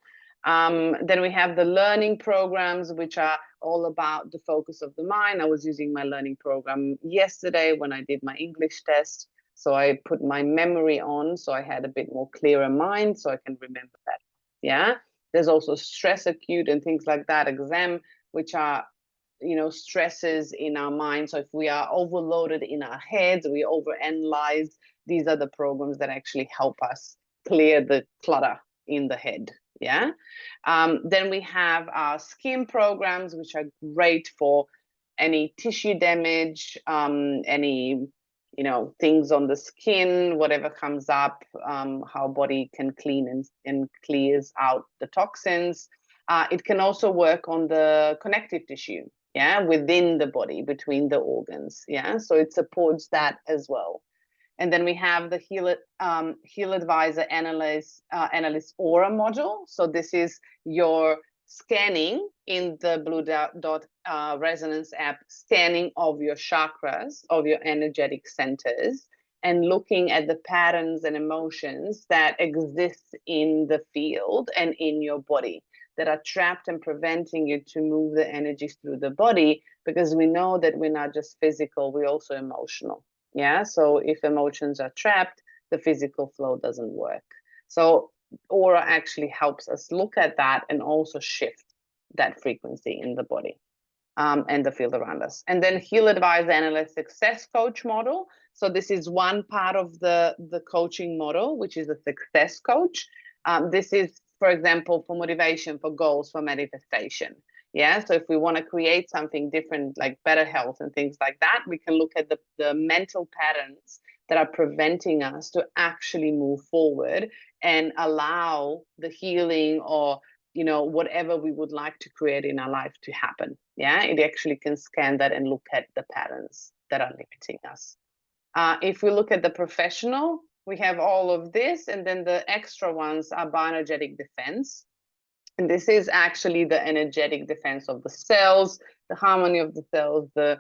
Then we have the learning programs, which are all about the focus of the mind. I was using my learning program yesterday when I did my English test. So I put my memory on, so I had a bit more clearer mind, so I can remember better. Yeah. There's also stress acute and things like that, exam which are, you know, stresses in our mind. So if we are overloaded in our heads, we overanalyze, these are the programs that actually help us clear the clutter in the head. Yeah. Then we have our skin programs, which are great for any tissue damage, any, you know, things on the skin, whatever comes up, how body can clean and clears out the toxins. It can also work on the connective tissue, yeah, within the body, between the organs, yeah. So it supports that as well. And then we have the Heal Advisor Analyst Aura module. So this is your scanning in the Blue Dot Resonance app, scanning of your chakras, of your energetic centers, and looking at the patterns and emotions that exist in the field and in your body that are trapped and preventing you to move the energies through the body, because we know that we're not just physical, we're also emotional. Yeah, so if emotions are trapped, the physical flow doesn't work. So Aura actually helps us look at that and also shift that frequency in the body and the field around us. And then Heal Advisor Analyst Success Coach model. So this is one part of the coaching model, which is a success coach. This is, for example, for motivation, for goals, for manifestation. Yeah, so if we want to create something different, like better health and things like that, we can look at the mental patterns that are preventing us to actually move forward and allow the healing or, you know, whatever we would like to create in our life to happen. Yeah, it actually can scan that and look at the patterns that are limiting us. If we look at the professional, we have all of this, and then the extra ones are bioenergetic defense. And this is actually the energetic defense of the cells, the harmony of the cells, the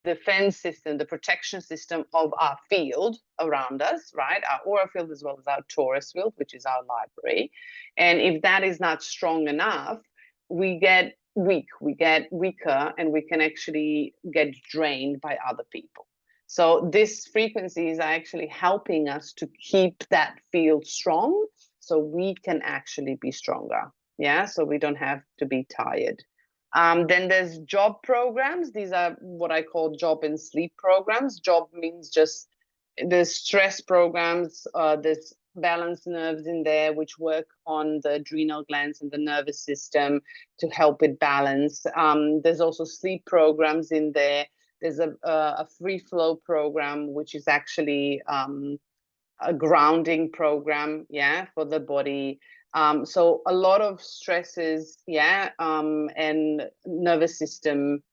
defense system, the protection system of our field around us, right? Our aura field as well as our torus field, which is our library. And if that is not strong enough, we get weak, we get weaker, and we can actually get drained by other people. So these frequencies are actually helping us to keep that field strong, so we can actually be stronger. Yeah, so we don't have to be tired. Then there's job programs. These are what I call job and sleep programs. Job means just there's stress programs, there's balance nerves in there, which work on the adrenal glands and the nervous system to help it balance. There's also sleep programs in there. There's a free flow program, which is actually a grounding program, yeah, for the body. So a lot of stresses, yeah, and nervous system,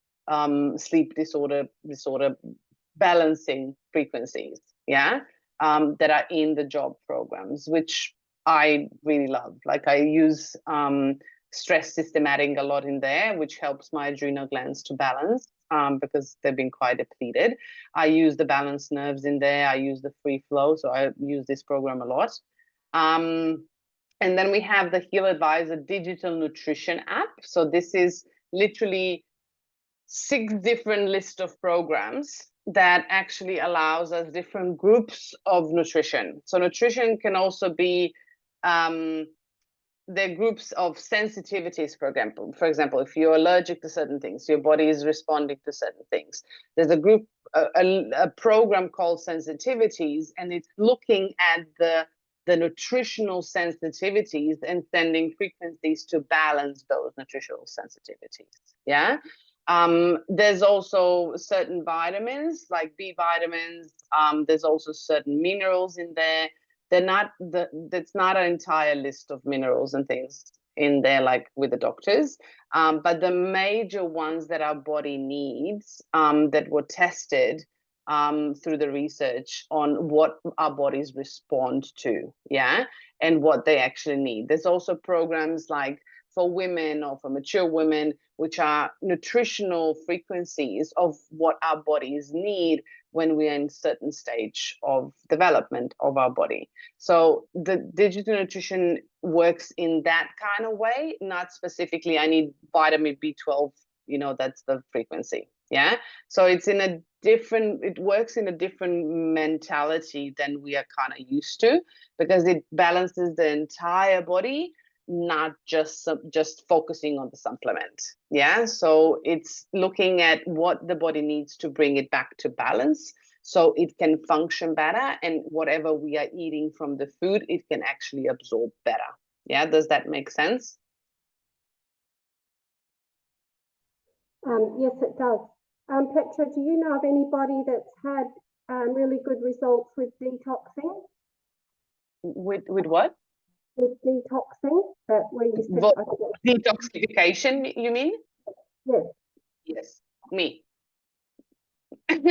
sleep disorder balancing frequencies, yeah, that are in the job programs, which I really love. Like I use stress systematic a lot in there, which helps my adrenal glands to balance. Because they've been quite depleted. I use the balanced nerves in there. I use the free flow. So I use this program a lot. And then we have the Heal Advisor digital nutrition app. So this is literally 6 different list of programs that actually allows us different groups of nutrition. So nutrition can also be the groups of sensitivities, for example, if you're allergic to certain things, your body is responding to certain things. There's a group, a program called sensitivities, and it's looking at the nutritional sensitivities and sending frequencies to balance those nutritional sensitivities. Yeah. There's also certain vitamins like B vitamins. There's also certain minerals in there. That's not an entire list of minerals and things in there like with the doctors, but the major ones that our body needs, that were tested through the research on what our bodies respond to, yeah, and what they actually need. There's also programs like for women or for mature women, which are nutritional frequencies of what our bodies need when we're in certain stage of development of our body. So the digital nutrition works in that kind of way, not specifically, I need vitamin B12, you know, that's the frequency. Yeah. So it's in a different, it works in a different mentality than we are kind of used to, because it balances the entire body, not just focusing on the supplement. Yeah, so it's looking at what the body needs to bring it back to balance, so it can function better, and whatever we are eating from the food, it can actually absorb better. Yeah, does that make sense? Yes, it does. Petra, do you know of anybody that's had really good results with detoxing? With what? With detoxing, that where you said, I think Detoxification, you mean? yes, Yes, me. okay.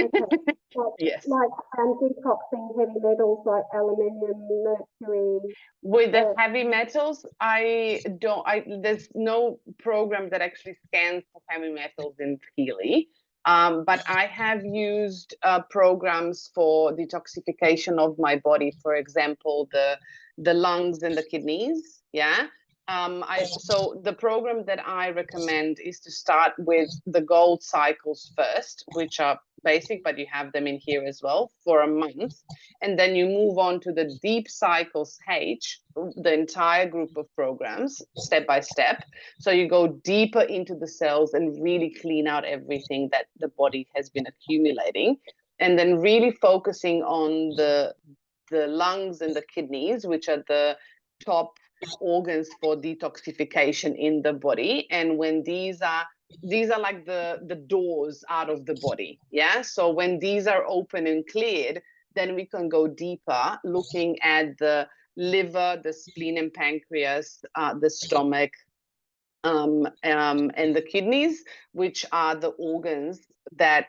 Yes. Like detoxing heavy metals like aluminium, mercury. With the heavy metals, there's no program that actually scans for heavy metals in Healy. But I have used programs for detoxification of my body, for example, the lungs and the kidneys. Yeah. So the program that I recommend is to start with the gold cycles first, which are basic, but you have them in here as well, for a month. And then you move on to the deep cycles H, the entire group of programs, step by step. So you go deeper into the cells and really clean out everything that the body has been accumulating. And then really focusing on the lungs and the kidneys, which are the top organs for detoxification in the body. And when these are like the doors out of the body. Yeah. So when these are open and cleared, then we can go deeper, looking at the liver, the spleen and pancreas, the stomach, and the kidneys, which are the organs that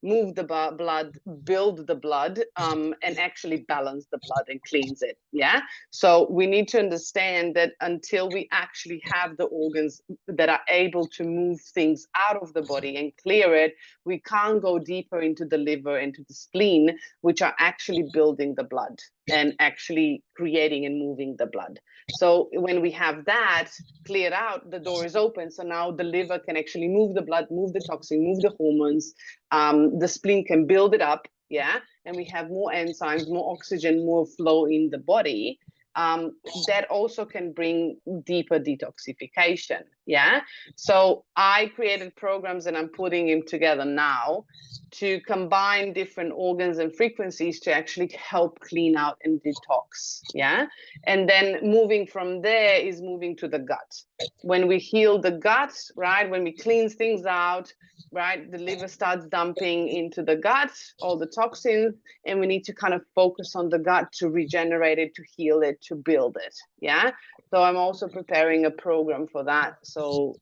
move the blood, build the blood, and actually balance the blood and cleanse it. Yeah. So we need to understand that until we actually have the organs that are able to move things out of the body and clear it, we can't go deeper into the liver, into the spleen, which are actually building the blood and actually creating and moving the blood. So when we have that cleared out, the door is open. So now the liver can actually move the blood, move the toxin, move the hormones. The spleen can build it up. Yeah. And we have more enzymes, more oxygen, more flow in the body. That also can bring deeper detoxification. Yeah. So I created programs and I'm putting them together now to combine different organs and frequencies to actually help clean out and detox. Yeah. And then moving from there is moving to the gut. When we heal the gut, right, when we cleanse things out, right, the liver starts dumping into the gut all the toxins, and we need to kind of focus on the gut to regenerate it, to heal it, to build it. Yeah. So I'm also preparing a program for that, so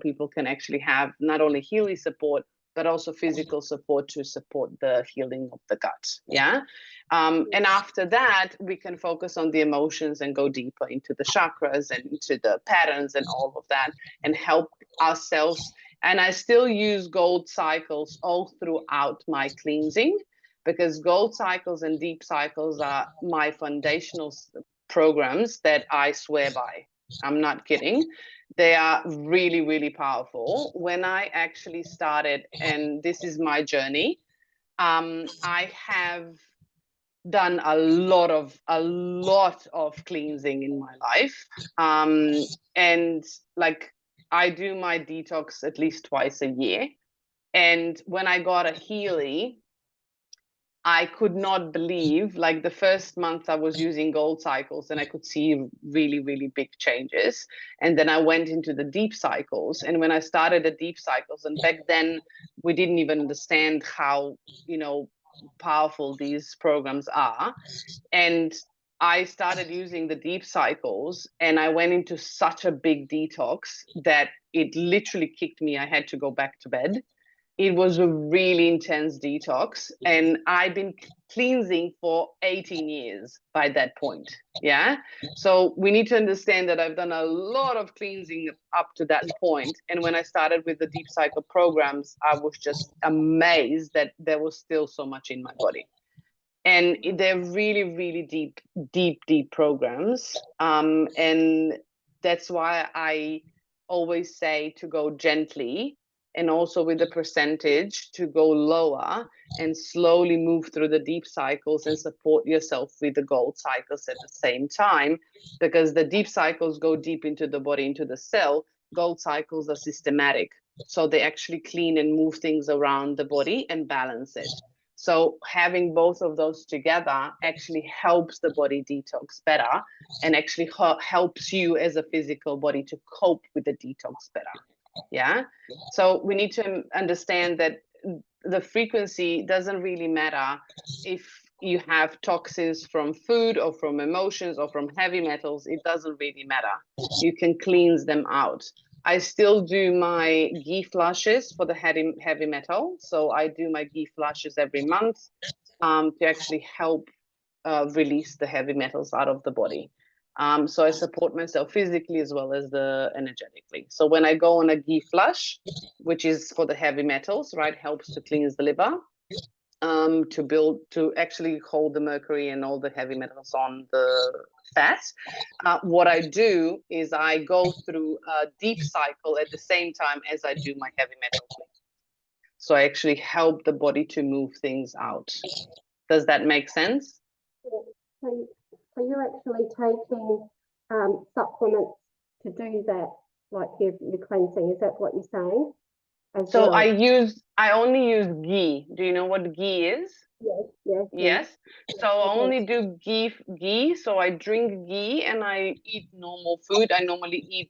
people can actually have not only Healy support, but also physical support to support the healing of the gut. Yeah. And after that, we can focus on the emotions and go deeper into the chakras and into the patterns and all of that, and help ourselves. And I still use gold cycles all throughout my cleansing, because gold cycles and deep cycles are my foundational programs that I swear by. I'm not kidding. They are really, really powerful. When I actually started, and this is my journey, I have done a lot of cleansing in my life. And like I do my detox at least twice a year. And when I got a Healy, I could not believe, like the first month I was using gold cycles and I could see really, really big changes. And then I went into the deep cycles. And when I started the deep cycles, and back then we didn't even understand how, powerful these programs are. And I started using the deep cycles and I went into such a big detox that it literally kicked me. I had to go back to bed. It was a really intense detox, and I've been cleansing for 18 years by that point. Yeah. So we need to understand that I've done a lot of cleansing up to that point. And when I started with the deep cycle programs, I was just amazed that there was still so much in my body. And they're really, really deep programs. And that's why I always say to go gently and also with the percentage to go lower and slowly move through the deep cycles and support yourself with the gold cycles at the same time, because the deep cycles go deep into the body, into the cell. Gold cycles are systematic, so they actually clean and move things around the body and balance it. So having both of those together actually helps the body detox better, and actually helps you as a physical body to cope with the detox better. Yeah. So we need to understand that the frequency doesn't really matter if you have toxins from food or from emotions or from heavy metals. It doesn't really matter. You can cleanse them out. I still do my ghee flushes for the heavy metal. So I do my ghee flushes every month to actually help release the heavy metals out of the body. So I support myself physically as well as energetically. So when I go on a ghee flush, which is for the heavy metals, right, helps to cleanse the liver, to actually hold the mercury and all the heavy metals on the fat. What I do is I go through a deep cycle at the same time as I do my heavy metal cleanse. So I actually help the body to move things out. Does that make sense? So you're actually taking supplements to do that, like your cleansing. Is that what you're saying? So well? I only use ghee. Do you know what ghee is? Yes. So I only do ghee. So I drink ghee and I eat normal food. I normally eat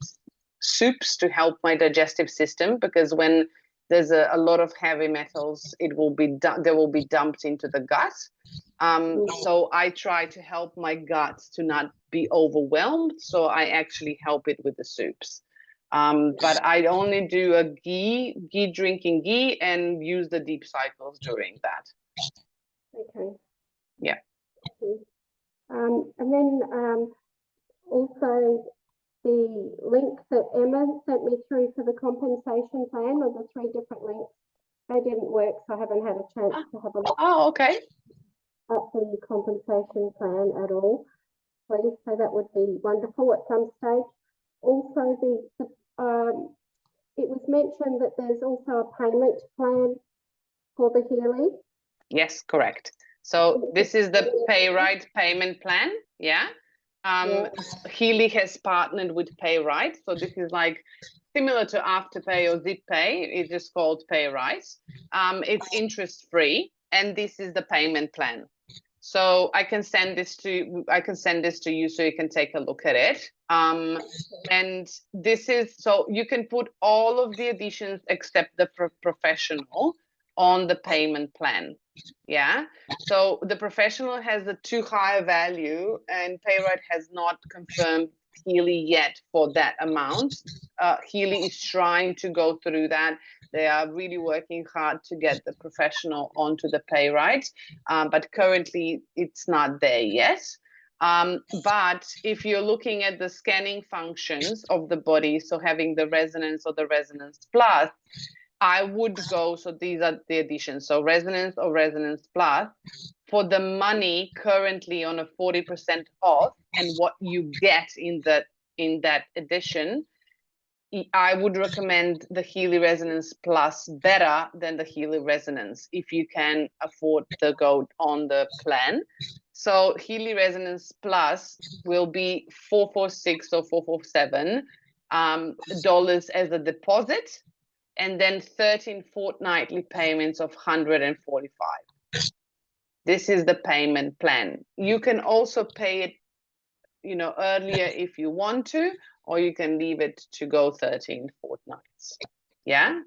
soups to help my digestive system, because when there's a lot of heavy metals, they will be dumped into the gut. So I try to help my gut to not be overwhelmed. So I actually help it with the soups. But I only do a drinking ghee and use the deep cycles during that. Okay. Yeah. And then also the link that Emma sent me through for the compensation plan, or the 3 different links, they didn't work, so I haven't had a chance to have a look Oh, okay. at the compensation plan at all. Please, so that would be wonderful at some stage. Also, it was mentioned that there's also a payment plan for the Healy. Yes, correct. So this is the PayRight payment plan. Yeah. Healy has partnered with PayRight. So this is like similar to Afterpay or ZipPay. It's just called PayRight. It's interest free, and this is the payment plan. So I can send this to you so you can take a look at it. And this is, so you can put all of the additions except the professional on the payment plan. Yeah. So the professional has a too high value, and PayRight has not confirmed Healy yet for that amount. Healy is trying to go through that. They are really working hard to get the professional onto the PayRight, but currently it's not there yet. But if you're looking at the scanning functions of the body, so having the resonance or the resonance plus, I would go, so these are the additions, so resonance or resonance plus, for the money currently on a 40% off, and what you get in that edition, I would recommend the Healy Resonance Plus better than the Healy Resonance if you can afford to go on the plan. So Healy Resonance Plus will be $446 or $447 dollars as a deposit, and then 13 fortnightly payments of $145. This is the payment plan. You can also pay it, earlier if you want to, or you can leave it to go 13 fortnights. Yeah.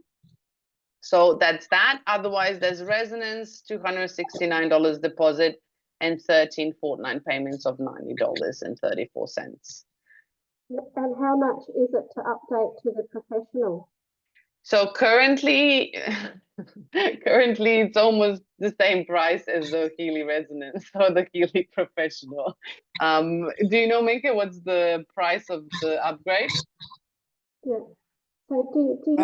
So that's that. Otherwise, there's resonance, $269 deposit, and 13 fortnight payments of $90.34. And how much is it to update to the professional? So currently it's almost the same price as the Healy Resonance or the Healy Professional. Do you know, Minka, what's the price of the upgrade? Yeah. So do you think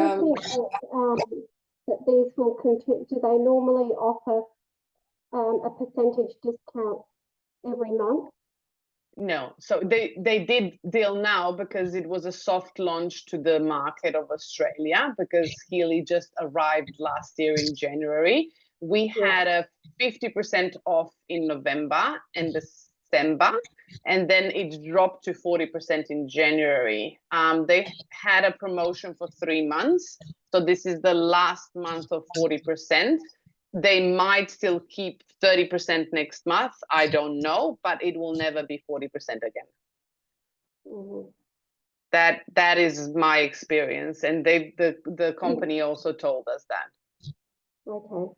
that these will continue? Do they normally offer a percentage discount every month? No, so they did deal now because it was a soft launch to the market of Australia, because Healy just arrived last year in January. We had a 50% off in November and December, and then it dropped to 40% in January. They had a promotion for 3 months, so this is the last month of 40%. They might still keep 30% next month. I don't know, but it will never be 40% again. Mhm. That is my experience, and the company also told us that. Okay.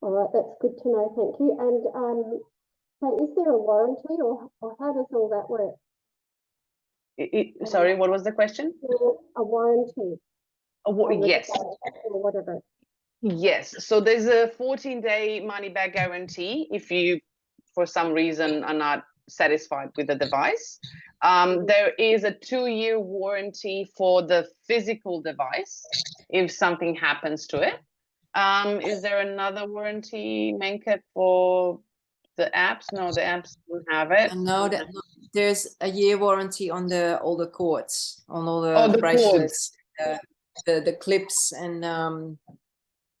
All right, that's good to know. Thank you. And so is there a warranty, or how does all that work? Sorry, what was the question? A warranty on the Yes. device or whatever. Yes, so there's a 14-day money back guarantee if you, for some reason, are not satisfied with the device. There is a 2-year warranty for the physical device if something happens to it. Is there another warranty, Menke, for the apps? No, the apps don't have it. No, there's a year warranty on all the cords, on all Oh, the the bracelets, the clips, and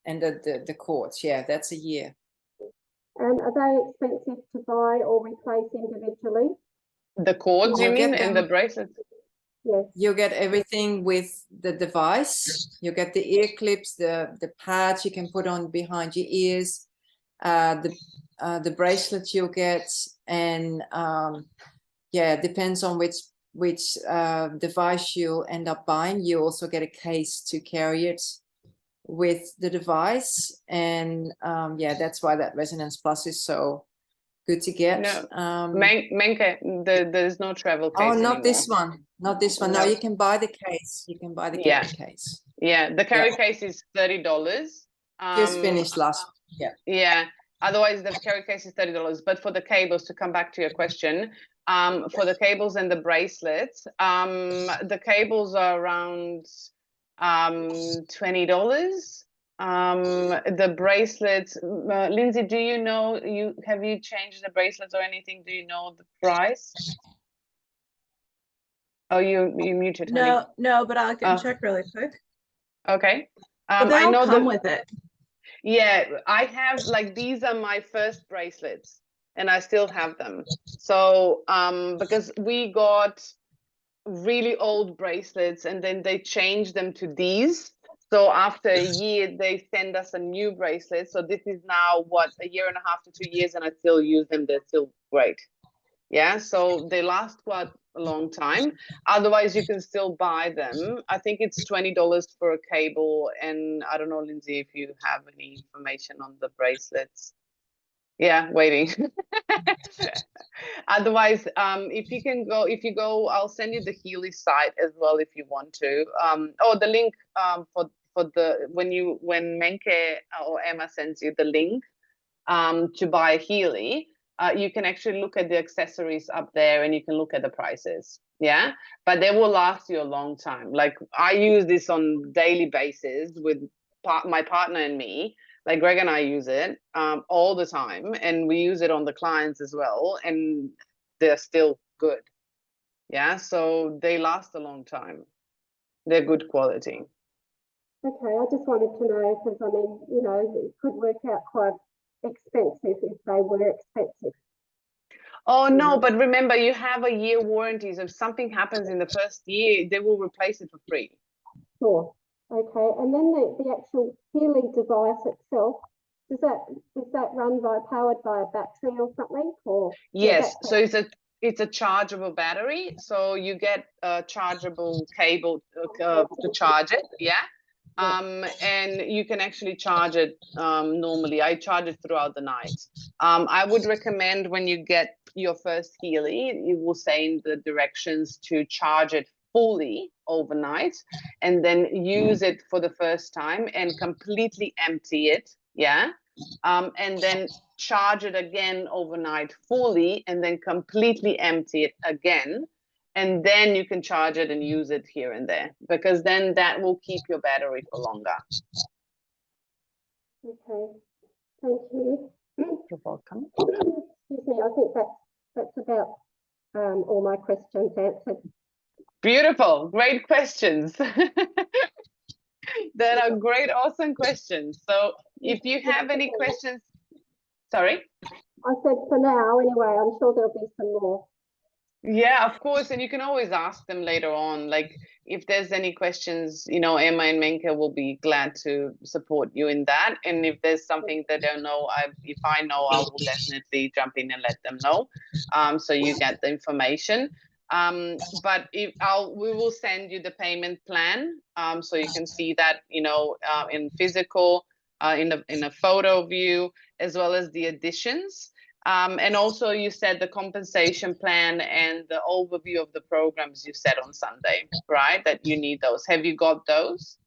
the cords. Yeah, that's a year. And are they expensive to buy or replace individually? The cords, you You'll mean, get and the bracelets? Yes. You get everything with the device. You get the ear clips, the pads you can put on behind your ears, the bracelets you'll get, and yeah, it depends on which device you'll end up buying. You also get a case to carry it with the device, and yeah, that's why that Resonance Plus is so good to get. No. Menke, there's no travel case Oh, not anymore. this one. Not this one. No, No. you can buy the case. You can buy the Yeah. carry case. Yeah, the carry case is $30. Just finished last. Yeah. Yeah. Otherwise, the carry case is $30. But for the cables, to come back to your question, for the cables and the bracelets, the cables are around $20. The bracelets, Lindsay, do you know, have you changed the bracelets or anything? Do you know the price? Oh, you muted, honey. No, but I can Oh. check really quick. Okay. But they I all know come that. with it. Yeah, I have, like, these are my first bracelets and I still have them. So, because we got really old bracelets and then they changed them to these. So after a year, they send us a new bracelet. So this is now what, 1.5 to 2 years, and I still use them. They're still great. Yeah, so they last quite a long time. Otherwise, you can still buy them. I think it's $20 for a cable, and I don't know, Lindsay, if you have any information on the bracelets. Yeah, waiting. Otherwise, if you go, I'll send you the Healy site as well if you want to. The link for when Menke or Emma sends you the link to buy Healy. You can actually look at the accessories up there and you can look at the prices. Yeah, but they will last you a long time. Like, I use this on daily basis with my partner and me. Like, Greg and I use it all the time, and we use it on the clients as well, and they're still good. Yeah, so they last a long time. They're good quality. Okay, I just wanted to know, because I mean, you know, it could work out quite expensive if they were expensive. Oh, no, but remember, you have a year warranty. So if something happens in the first year, they will replace it for free. Sure. Okay, and then the actual Healy device itself, is that powered by a battery or something? Or yes, so it's a chargeable battery. So you get a chargeable cable to charge it. Yeah. And you can actually charge it normally. I charge it throughout the night. I would recommend, when you get your first Healy, it will say in the directions to charge it fully overnight and then use it for the first time and completely empty it. Yeah. And then charge it again overnight fully and then completely empty it again. And then you can charge it and use it here and there, because then that will keep your battery for longer. Okay, thank you. You're welcome. Excuse me, I think that's about all my questions answered. Beautiful, great questions. That are great, awesome questions. So if you have any questions, sorry? I said for now, anyway, I'm sure there'll be some more. Yeah, of course, and you can always ask them later on. Like if there's any questions, you know, Emma and Menke will be glad to support you in that. And if there's something they don't know, if I know, I will definitely jump in and let them know. So you get the information. But we will send you the payment plan, so you can see that, you know, in physical, in a photo view, as well as the additions. And also you said the compensation plan and the overview of the programs you said on Sunday, right? That you need those. Have you got those?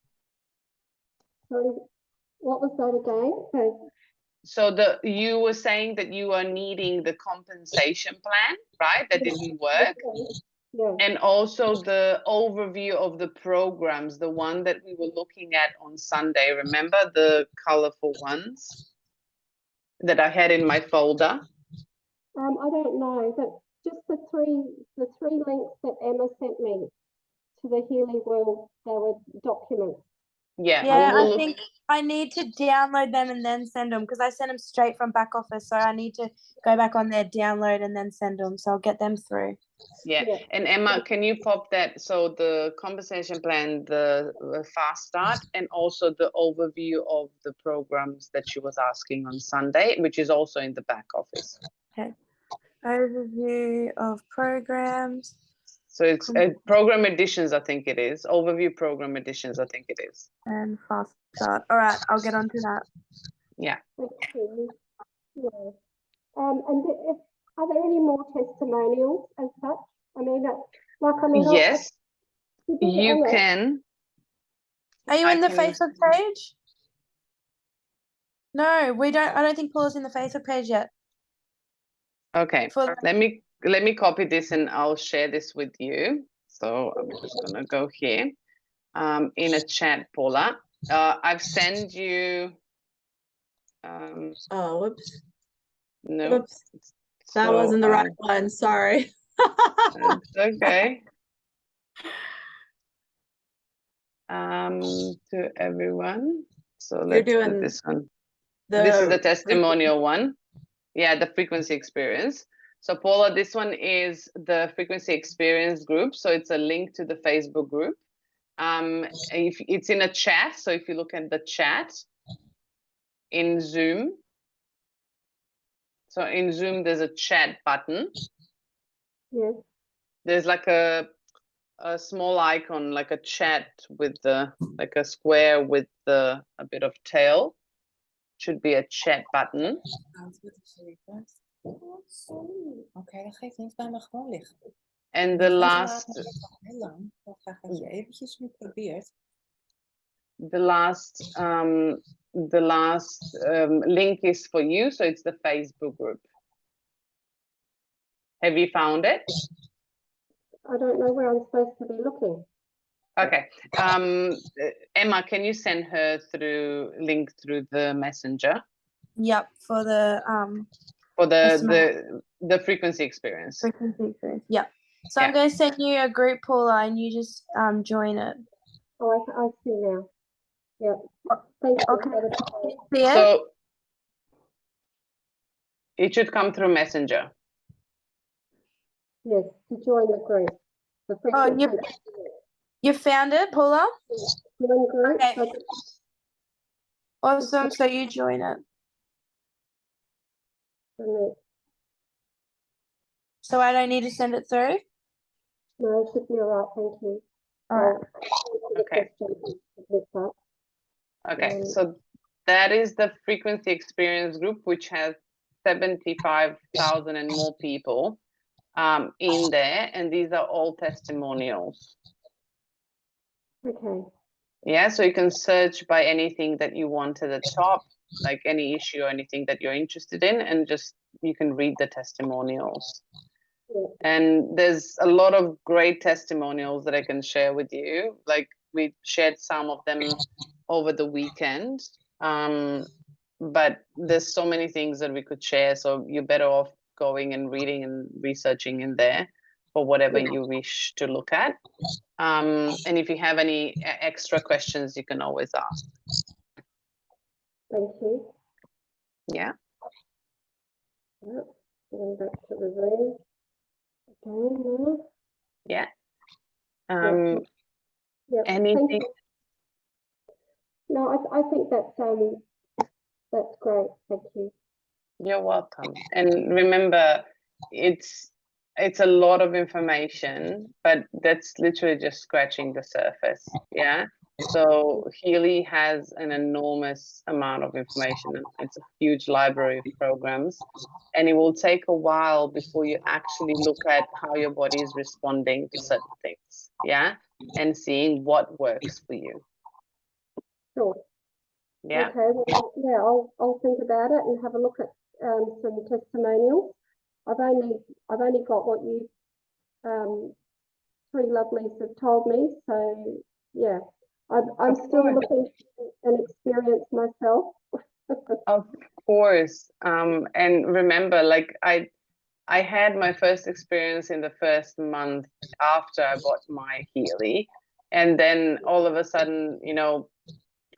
Sorry, what was that again? So you were saying that you are needing the compensation plan, right? That didn't work. Yeah. And also the overview of the programs, the one that we were looking at on Sunday. Remember the colorful ones that I had in my folder? I don't know, but just the three links that Emma sent me to the Healy World, they were documents. Yeah, Yeah, we'll I look. think I need to download them and then send them because I sent them straight from back office. So I need to go back on there, download and then send them. So I'll get them through. Yeah, and Emma, can you pop that? So the compensation plan, the fast start, and also the overview of the programs that she was asking on Sunday, which is also in the back office. Okay. Overview of programs. So it's program additions, I think it is. Overview program additions, I think it is. And fast start. All right, I'll get onto that. Yeah. Thank you. Yeah. And are there any more testimonials as such? I mean, Yes, you you can. Are you I in the can- Facebook page? No, we don't. I don't think Paula's in the Facebook page yet. Okay, For let me copy this and I'll share this with you. So I'm just gonna go here, in a chat, Paula. I've sent you. Oh, whoops. No, Whoops. That so, wasn't the right one. Sorry. It's okay. To everyone. So You're let's do doing this one. This is the the testimonial one. Yeah, the frequency experience. So Paula, this one is the frequency experience group. So it's a link to the Facebook group. If it's in a chat, so if you look at the chat in Zoom. So in Zoom, there's a chat button. Yes. There's like a small icon, like a chat with the, like a square with a bit of tail. Should be a chat button. Oké, dat geeft niet, bij me gewoon liggen. And the last, Heel lang, dan graag dat je eventjes nu probeert. the last link is for you. So it's the Facebook group. Have you found it? I don't know where I'm supposed to be looking. Okay. Emma, can you send her link through the messenger Yep, for the for SMS. the frequency experience? frequency experience. Yep. So Yeah. I'm going to send you a group, Paula, and you just join it. Oh, I see now. Yeah. Thank you. Okay. for the- See it? So it should come through messenger. Yes, to join the group. The Oh, frequency you found it, Paula? join group. Okay. So Awesome. So you join it. So I don't need to send it through? No, it should be all right. Thank you. All right. Okay. Okay. Okay, so that is the frequency experience group, which has 75,000 and more people in there, and these are all testimonials. Okay. Yeah, so you can search by anything that you want at the top, like any issue or anything that you're interested in, and just you can read the testimonials. Yeah. And there's a lot of great testimonials that I can share with you. Like we shared some of them over the weekend, but there's so many things that we could share. So you're better off going and reading and researching in there. for whatever you wish to look at. And if you have any extra questions, you can always ask. Thank you. Yeah. Yep. Going back to the room. Okay, now. Yeah. Yep. Thank Anything? you. No, I think that's great. Thank you. You're welcome. And remember, it's a lot of information, but that's literally just scratching the surface. Yeah. So Healy has an enormous amount of information. It's a huge library of programs, and it will take a while before you actually look at how your body is responding to certain things. Yeah. And seeing what works for you. Sure. Yeah. Okay. Well, yeah, I'll think about it and have a look at some testimonials. I've only got what you three lovelies have told me. So yeah, I'm still looking for an experience myself. Of course. And remember, like I had my first experience in the first month after I bought my Healy. And then all of a sudden, you know,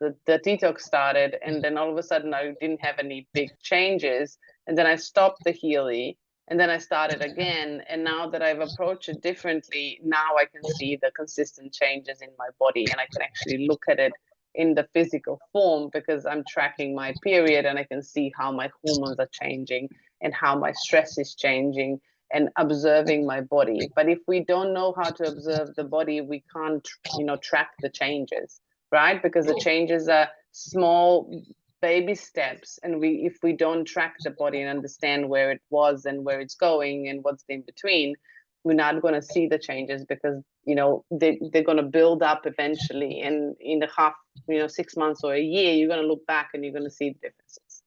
the detox started, and then all of a sudden I didn't have any big changes. And then I stopped the Healy, and then I started again. And now that I've approached it differently, now I can see the consistent changes in my body, and I can actually look at it in the physical form because I'm tracking my period, and I can see how my hormones are changing and how my stress is changing, and observing my body. But if we don't know how to observe the body, we can't, you know, track the changes, right? Because the changes are small baby steps, and if we don't track the body and understand where it was and where it's going and what's in between, we're not going to see the changes, because, you know, they're going to build up eventually, and in a 6 months or a year, you're going to look back and you're going to see the differences.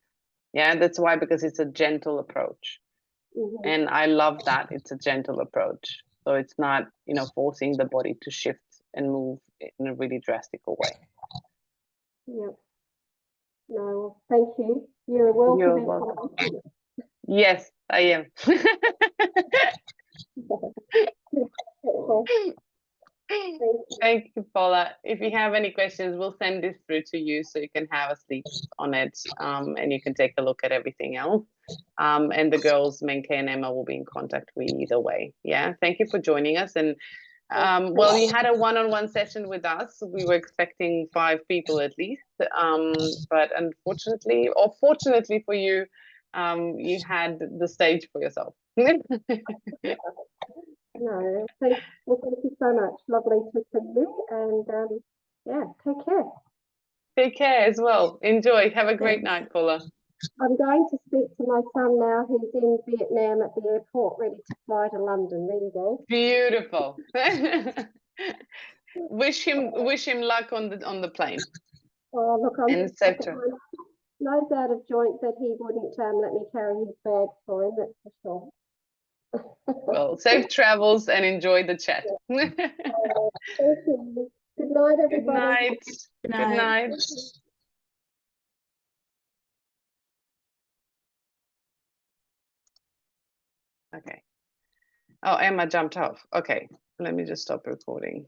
Yeah, that's why, because it's a gentle approach. Mm-hmm. And I love that it's a gentle approach. So it's not, you know, forcing the body to shift and move in a really drastic way. Yeah. No, thank you. You're a wealth You're of welcome. information. Yes, I am. Thank you, Paula. If you have any questions, we'll send this through to you so you can have a sleep on it, and you can take a look at everything else. And the girls, Menke and Emma, will be in contact with you either way. Yeah, thank you for joining us. And well, you had a one-on-one session with us. We were expecting 5 people at least, but unfortunately, or fortunately for you, you had the stage for yourself. No, thank you so much. Lovely to see you, and yeah, take care. Take care as well. Enjoy. Have a great night, Paula. I'm going to speak to my son now, who's in Vietnam at the airport, ready to fly to London. There you go. Beautiful. wish him luck on the plane. Oh, look, I'm And just safe travel. nose out of joint that he wouldn't let me carry his bag for him. That's for sure. Well, safe travels and enjoy the chat. Thank you. Good night, everybody. Good night. Good Good night. night. Okay. Oh, Emma jumped off. Okay, let me just stop recording.